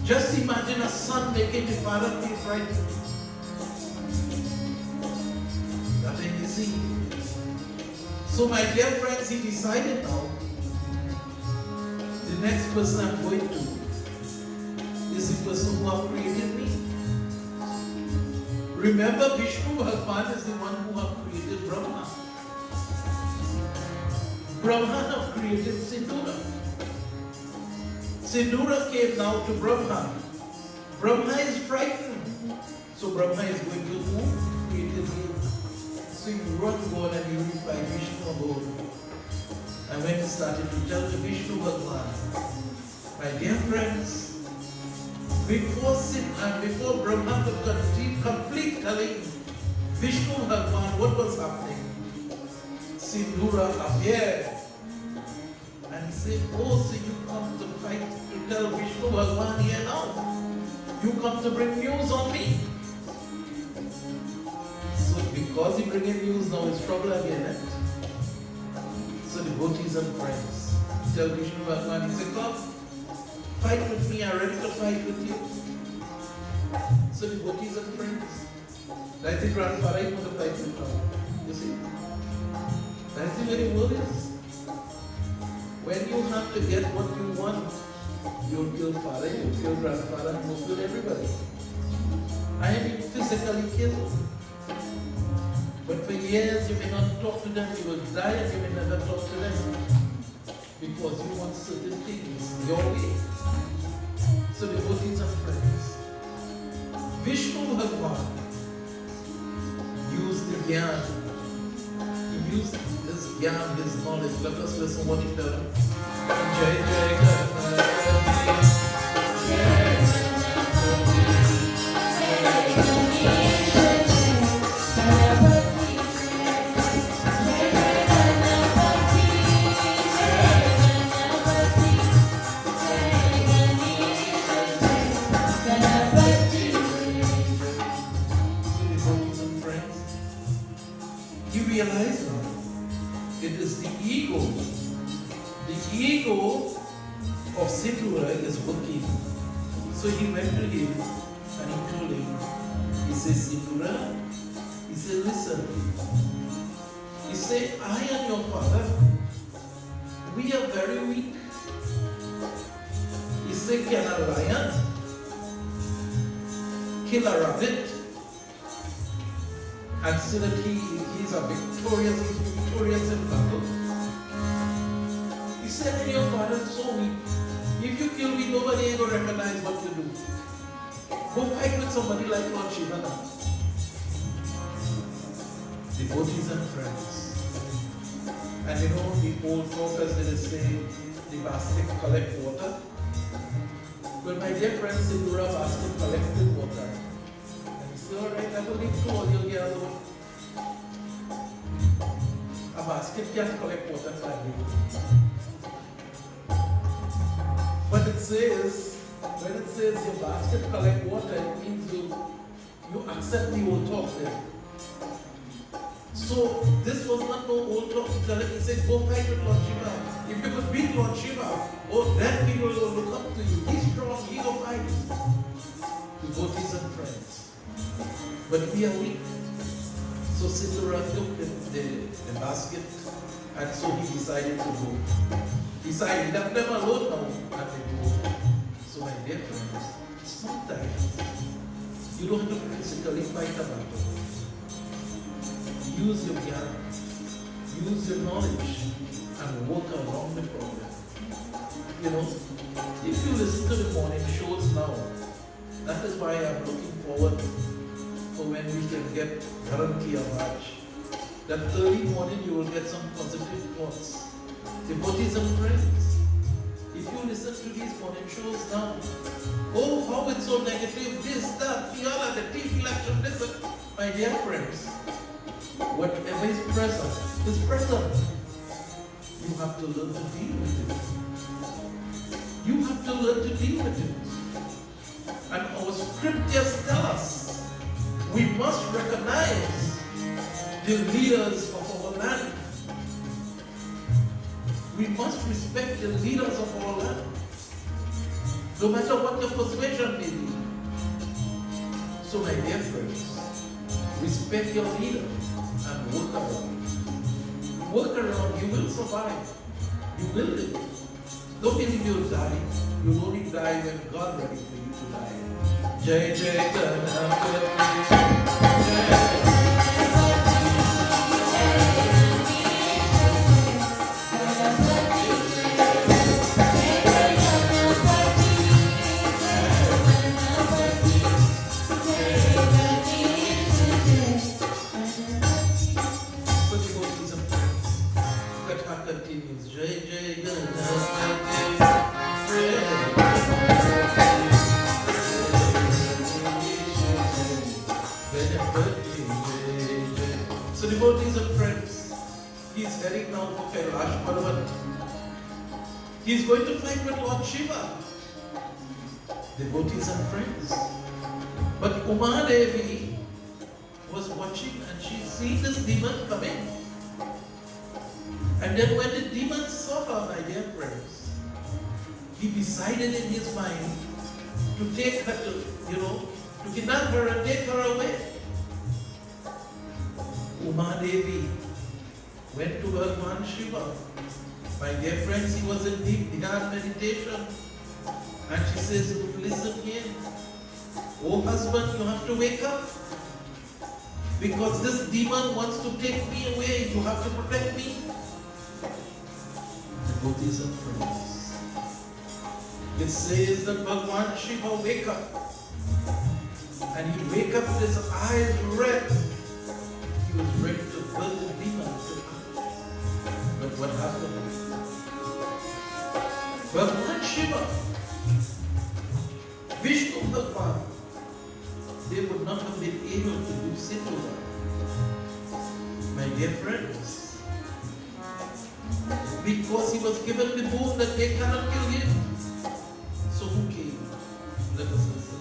just imagine a son making the father feel frightened. That ain't easy. So my dear friends, he decided now, the next person I'm going to is the person who has created me. Remember, Vishnu Bhagwan is the one who has created Brahma. Brahma created Sindura. Sindura came now to Brahma. Brahma is frightened. So Brahma is going to who created him. So he brought God and unified Vishnu alone. And when he started to tell the Vishnu Bhagwan, my dear friends, before sin and before Brahma could complete telling Vishnu Bhagwan what was happening, Sindura appeared. And he said, oh, so you come to fight to tell Vishnu Bhagwan here now. You come to bring news on me. So because he bringing news now, it's trouble again, eh? So devotees and friends tell Vishnu Bhagwan, he said, come, fight with me, I'm ready to fight with you. So devotees and friends, that's the grandfather you want to fight with now. You see? That's the way the world is. When you have to get what you want, you'll kill father, you'll kill grandfather, and you'll kill everybody. I am physically killed. But for years you may not talk to them, you will die and you may never talk to them. Because you want certain things your way. So devotees and friends, Vishnu Bhagwan used the Gyan. He used his Gyan, his knowledge. Let us listen what he told him. Jai Jai Ganesh. Realize now, it is the ego of Sindura is working. So he went to him and he told him, he said, Sindura, he said, listen, he said, I and your father, we are very weak. He said, can a lion kill a rabbit and say that he's victorious in battle? He said, and your father is so weak. If you kill me, nobody ain't going to recognize what you do. Go fight with somebody like Lord Shiva now. Devotees and friends. And you know, the old talkers, they say, the basket collect water. Well, my dear friends, the Dura basket collected water. So, alright, I will leave to all you here alone. A basket can't collect water for you. But it says, when it says your basket collect water, it means you accept the old talk there. So this was not no old talk. He said, go fight with Lord Shiva. If you could beat Lord Shiva, oh, then people will look up to you. He's strong, he will fight. Devotees and friends. But we are weak. So Sindura took the basket, and so he decided to go. He left them alone now, and they go. So my dear friends, sometimes you don't have to physically fight a battle. Use your Gyan, use your knowledge, and work around the problem. You know, if you listen to the morning shows now, that is why I'm looking forward for when we can get Dharam Watch. That early morning you will get some positive thoughts. Devotees and friends, if you listen to these morning shows now, oh, how it's so negative, this, that, the other, the TV election, this, that. My dear friends, whatever is present is present. You have to learn to deal with it. You have to learn to deal with it. And our scriptures tell us we must recognize the leaders of our land. We must respect the leaders of our land, no matter what your persuasion may be. So my dear friends, respect your leader and work around. Work around, you will survive. You will live. Don't believe you'll die. You'll only die when God ready for you to die. Jai Jai Ganesh. Jai So devotees and friends, he is heading now for Kailash Parvat. He is going to fight with Lord Shiva. Devotees and friends. But Uma Devi was watching and she seen this demon coming. And then when the demon saw her, my dear friends, he decided in his mind to take her to kidnap her and take her away. Uma Devi went to Bhagwan Shiva. My dear friends, he was in deep Dhyan meditation. And she says, listen here. Oh husband, you have to wake up. Because this demon wants to take me away. You have to protect me. Devotees and friends. It says that Bhagwan Shiva wake up. And he wake up with his eyes red. He was ready to burn the demon to ash. But what happened? Bhagwan Shiva, Vishnu Bhagwan, they would not have been able to do Sindhura. My dear friends, because he was given the boon that they cannot kill him. So who came? Let us listen.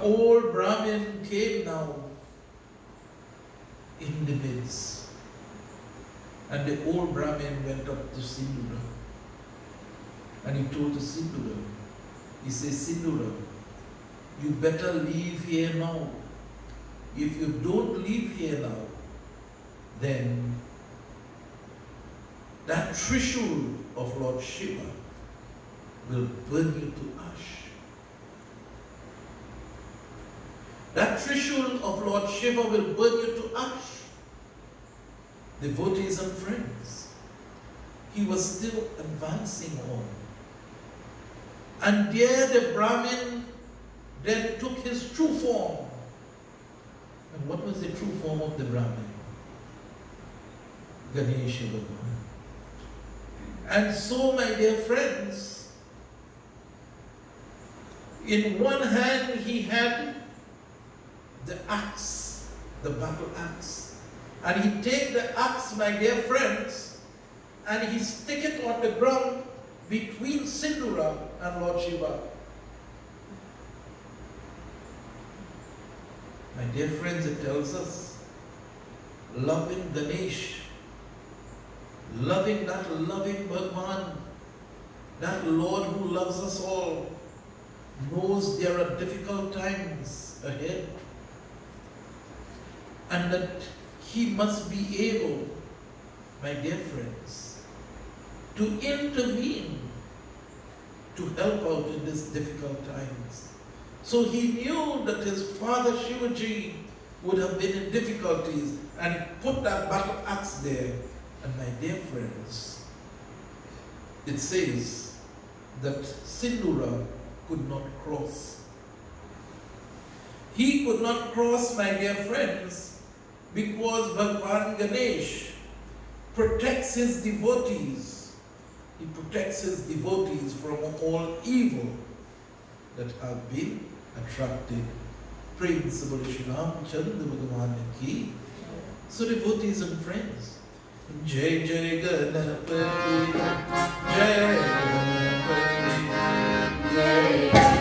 Old Brahmin came now in the midst. And the old Brahmin went up to Sindhura. And he told to Sindhura, he says, Sindhura, you better leave here now. If you don't leave here now, then that Trishul of Lord Shiva will burn you to ash. That Trishul of Lord Shiva will burn you to ash. Devotees and friends, he was still advancing on. And there the Brahmin then took his true form. And what was the true form of the Brahmin? Ganesh Yagna. And so, my dear friends, in one hand he had the axe, the battle axe. And he take the axe, my dear friends, and he stick it on the ground between Sindhura and Lord Shiva. My dear friends, it tells us, loving Ganesh, loving that loving Bhagwan, that Lord who loves us all, knows there are difficult times ahead. And that he must be able, my dear friends, to intervene, to help out in these difficult times. So he knew that his father Shivaji would have been in difficulties and he put that battle axe there. And my dear friends, it says that Sindhura could not cross. He could not cross, my dear friends, because Bhagwan Ganesh protects his devotees. He protects his devotees from all evil that have been attracted. Praise the Lord Shri Ramchandra Bhagavan ki. So devotees and friends, Jai Jai Ganapati, Jai Ganapati, Jai Jai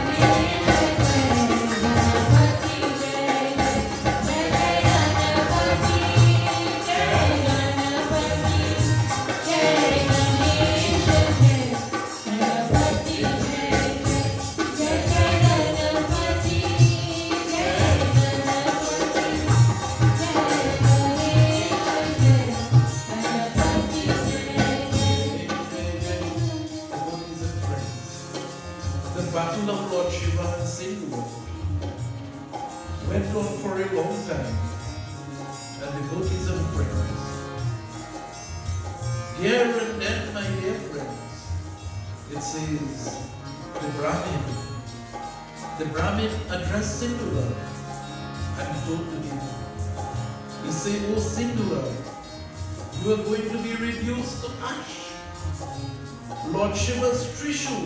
The battle of Lord Shiva and Sindhu went on for a long time, and devotees and friends, here and then, my dear friends, it says the Brahmin addressed Sindhura and he told to him, he said, "Oh Sindhura, you are going to be reduced to ash. Lord Shiva's Trishul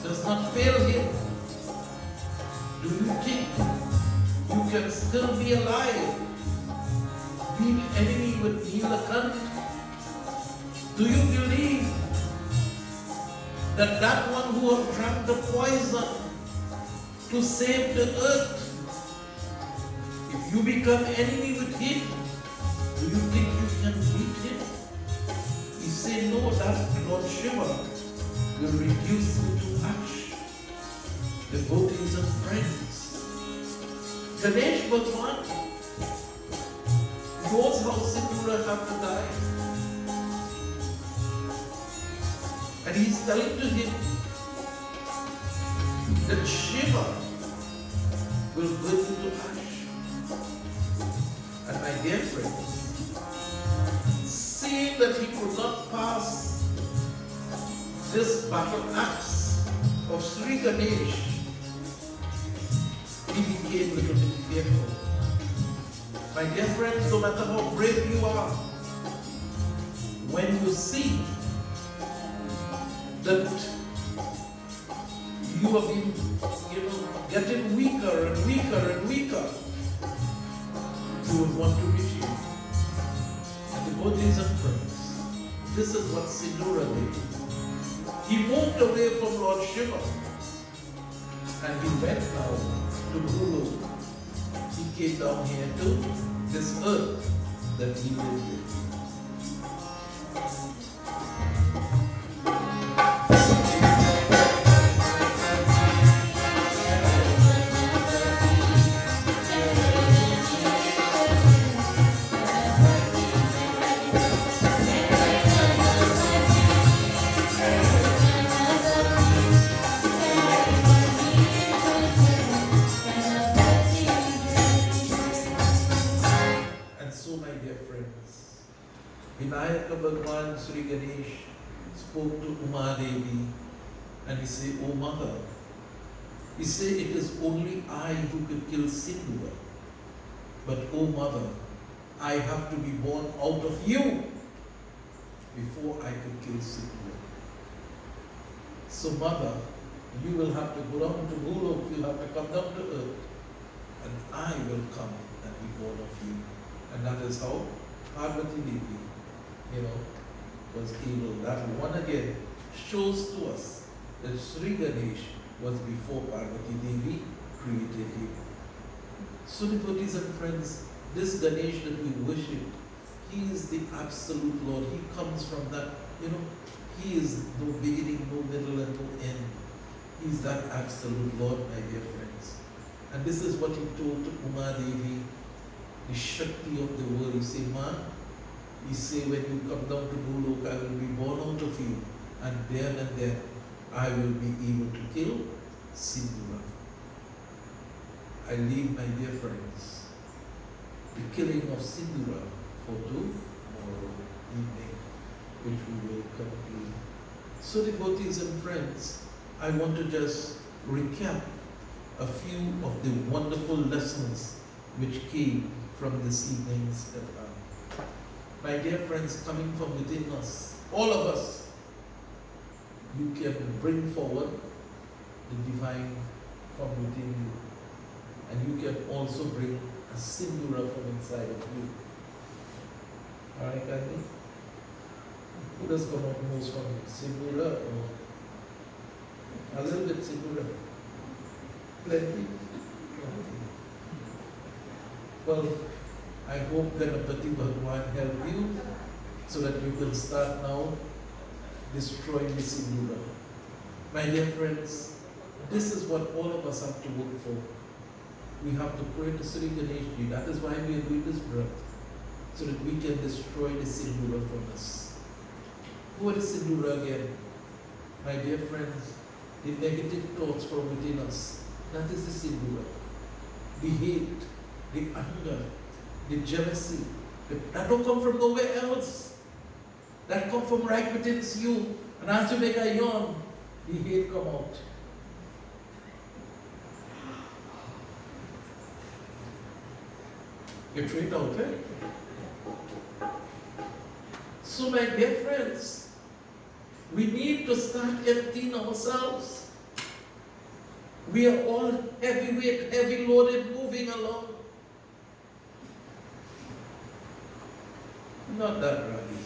does not fail him. Do you think you can still be alive, being enemy with Nilakant? Do you believe that that one who have drank the poison to save the earth, if you become enemy with him, do you think you can beat him?" He said, "No, that Lord Shiva will reduce you to ash." Devotees and friends, Ganesh Bhagwan knows how Sindhura have to die. And he's telling to him that Shiva will burn you to ash. And my dear friends, seeing that he could not pass this battle axe of Sri Ganesh, he became a little bit fearful. My dear friends, no matter how brave you are, when you see that you have been, getting weaker and weaker and weaker, you would want to retreat. And devotees and friends, this is what Sindhura did. He moved away from Lord Shiva and he went now to Guru. He came down here to this earth that he lived with. Bhagwan Sri Ganesh spoke to Uma Devi and he said, "Oh mother," he said, "it is only I who could kill Sindhura. But oh mother, I have to be born out of you before I could kill Sindhura. So mother, you will have to go down to Golok, you will have to come down to earth, and I will come and be born of you." And that is how Parvati Devi, was able. That one again shows to us that Sri Ganesh was before Parvati Devi created him. So devotees and friends, this Ganesh that we worship, he is the absolute Lord. He comes from that, he is no beginning, no middle and no end. He is that absolute Lord, my dear friends. And this is what he told to Uma Devi, the Shakti of the world. He said, "Ma," he said, "when you come down to Golok, I will be born out of you, and then I will be able to kill Sindhura." I leave, my dear friends, the killing of Sindhura for tomorrow evening, which we will conclude. So devotees and friends, I want to just recap a few of the wonderful lessons which came from this evening's Katha. My dear friends, coming from within us, all of us, you can bring forward the divine from within you. And you can also bring a Sindhura from inside of you. Alright, Gandhi? Who does come out most from you? Sindhura or a little bit Sindhura? Plenty? Well, I hope Ganapati Bhagwan help you so that you can start now destroying the Sindhura. My dear friends, this is what all of us have to work for. We have to pray to Sri Ganesh Ji. That is why we are doing this birth, so that we can destroy the Sindhura from us. Who are the Sindhura again? My dear friends, the negative thoughts from within us. That is the sindura. The hate, the anger, the jealousy. That don't come from nowhere else. That come from right within you. And as you make a yawn, the hate come out. You throw it out, eh? So my dear friends, we need to start emptying ourselves. We are all heavyweight, heavy loaded, moving along. Not that raggy.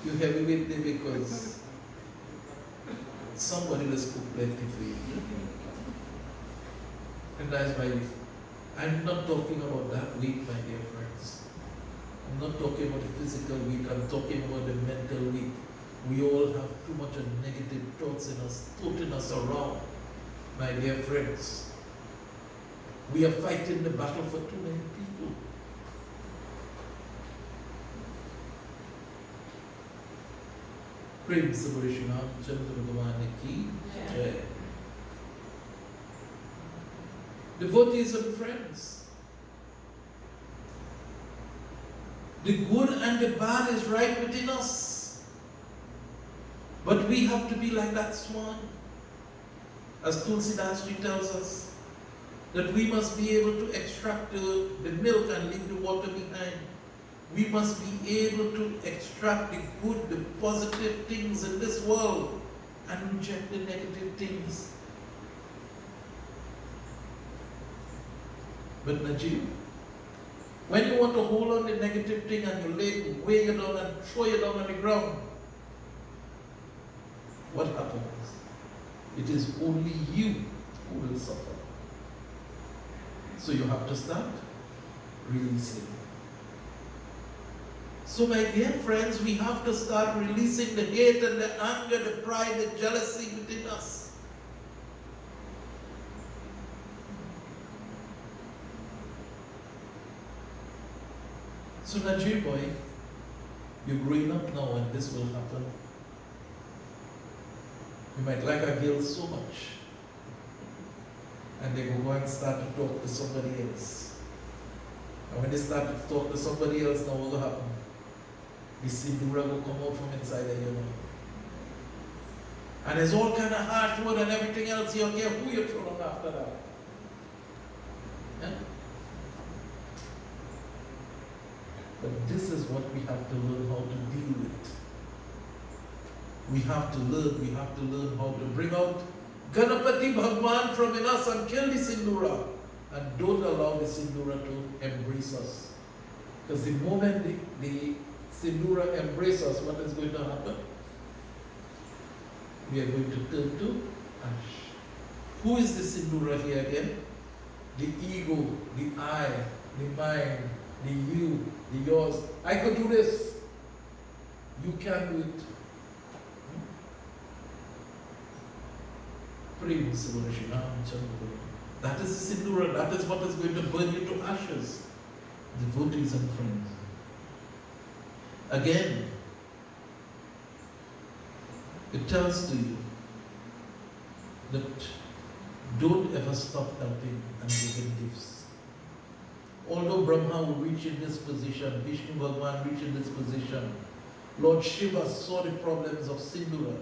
You heavyweight there because somebody has cooked plenty for you. And that's why I'm not talking about that weight, my dear friends. I'm not talking about the physical weight, I'm talking about the mental weight. We all have too much of negative thoughts in us, putting us around, my dear friends. We are fighting the battle for too many people. Prem se Vishnu Chandra Bhagwan ki jai. Devotees and friends, the good and the bad is right within us. But we have to be like that swan. As Tulsidas tells us, that we must be able to extract the milk and leave the water behind. We must be able to extract the good, the positive things in this world and reject the negative things. But Najib, when you want to hold on the negative thing and you weigh it down and throw it down on the ground, what happens? It is only you who will suffer. So you have to start releasing. So my dear friends, we have to start releasing the hate and the anger, the pride, the jealousy within us. So Najib boy, you're growing up now and this will happen. You might like a girl so much and they will go and start to talk to somebody else. And when they start to talk to somebody else, now what will happen? The sindura will come out from inside of you now. And there's all kind of harsh word and everything else. You don't care who you throw on after that. Yeah? But this is what we have to learn how to deal with. We have to learn how to bring out Ganapati Bhagwan from in us and kill the sindura. And don't allow the sindura to embrace us. Because the moment the sindura embrace us, what is going to happen? We are going to turn to ash. Who is the sindura here again? The ego, the I, the mind, the you, the yours. I could do this. You can't do it. That is the sindura. That is what is going to burn you to ashes. Devotees and friends. Again, it tells to you that don't ever stop helping and giving gifts. Although Brahma will reach in this position, Vishnu Bhagwan reach in this position, Lord Shiva saw the problems of Sindura.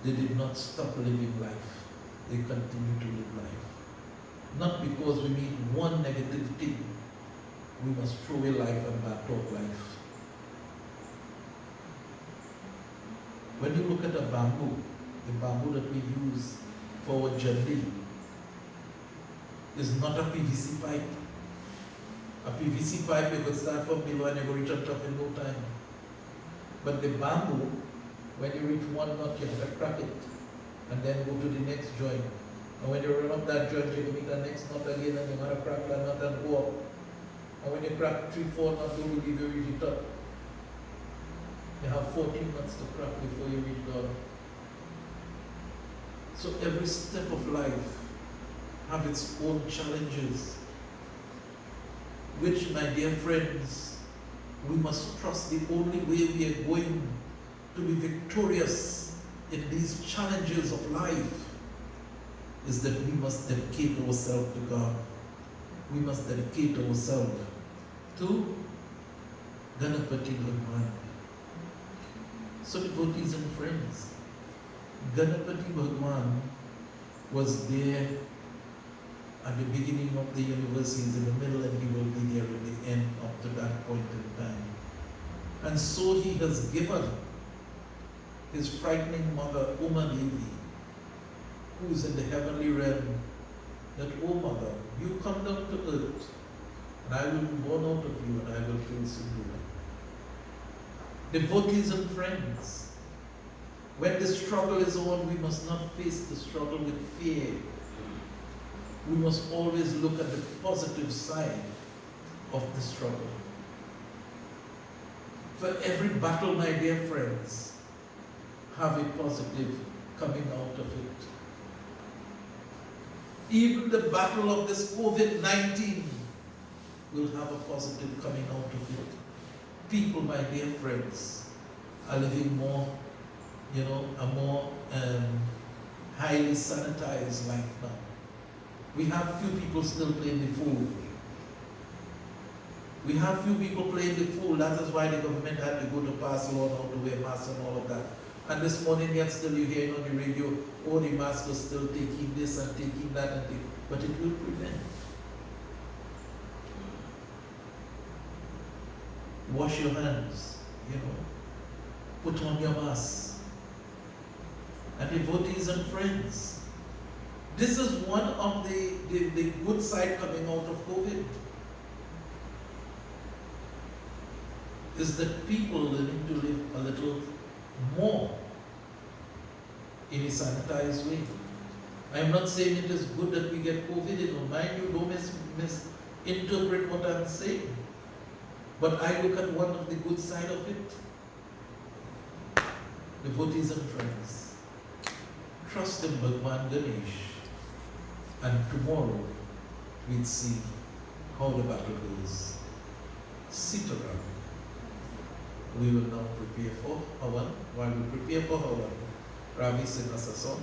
They did not stop living life. They continue to live life. Not because we meet one negative thing, we must throw away life and bad talk life. When you look at the bamboo that we use for our jandi, is not a PVC pipe. A PVC pipe, you could start from below and you go reach up top in no time. But the bamboo, when you reach one notch, you have to crack it and then go to the next joint. And when you run up that joint, you meet the next knot again and you have to crack that knot and go up. And when you crack 3-4 knots, you will leave you reach the top. You have 14 knots to crack before you reach God. So every step of life have its own challenges, which, my dear friends, we must trust the only way we are going to be victorious in these challenges of life is that we must dedicate ourselves to God. We must dedicate ourselves to Ganapati Bhagwan. So devotees and friends, Ganapati Bhagwan was there at the beginning of the universe, he's in the middle, and he will be there at the end up to that point in time. And so he has given his frightening mother, Uma Devi, who is in the heavenly realm, that, oh mother, you come down to earth, and I will be born out of you, and I will kill Sindhura. Devotees and friends, when the struggle is on, we must not face the struggle with fear. We must always look at the positive side of the struggle. For every battle, my dear friends, have a positive coming out of it. Even the battle of this COVID-19 will have a positive coming out of it. People, my dear friends, are living more, a more highly sanitized life now. We have few people still playing the fool. We have few people playing the fool. That is why the government had to go to pass law now to wear masks and all of that. And this morning yet still you hear on the radio, oh, the mask is still taking this and taking that and taking, but it will prevent. Wash your hands, put on your mask. And devotees and friends, this is one of the good side coming out of COVID, is that people learning to live a little more in a sanitized way. I am not saying it is good that we get COVID, mind you, don't misinterpret what I'm saying. But I look at one of the good side of it. Devotees and friends, trust in Bhagwan Ganesh, and tomorrow we'll see how the battle goes. Sitaram. We will now prepare for Havan. While we prepare for Havan, Ravi sing us a song.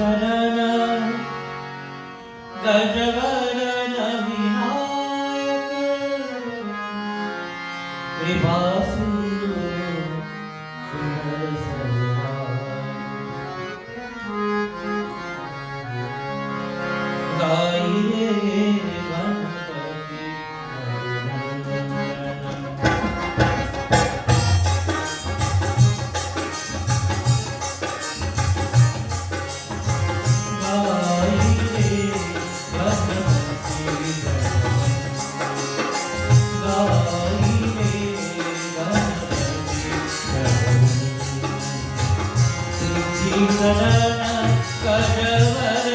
Sarana Gajavarana Vinayaka Kripasindhu Sundara Sarvara Gaire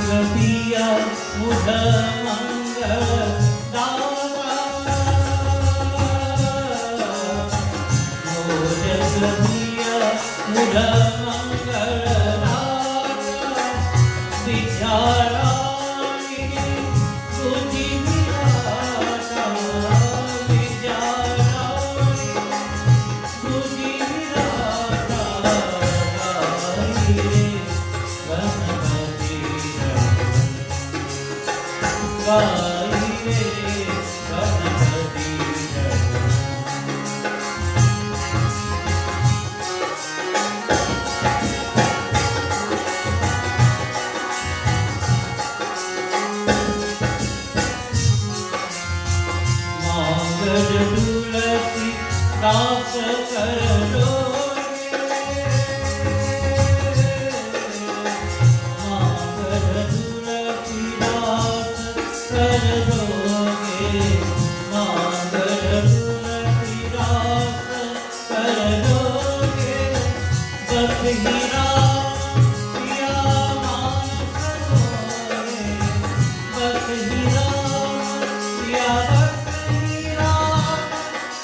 Ganapati दास कर दोगे मांगर तुलसी दास कर दोगे मांगर तुलसी दास कर दोगे बस हीरा पिया मानस दोगे बस हीरा पिया बस हीरा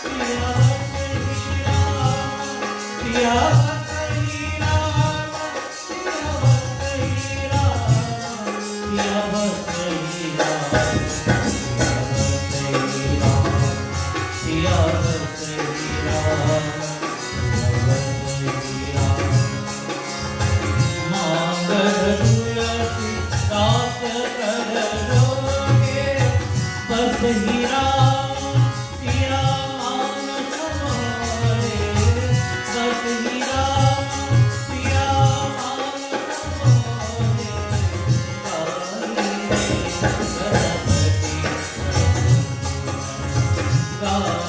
पिया पिया हीरा पिया मानस मोरे बस हीरा पिया मानस मोरे गणपति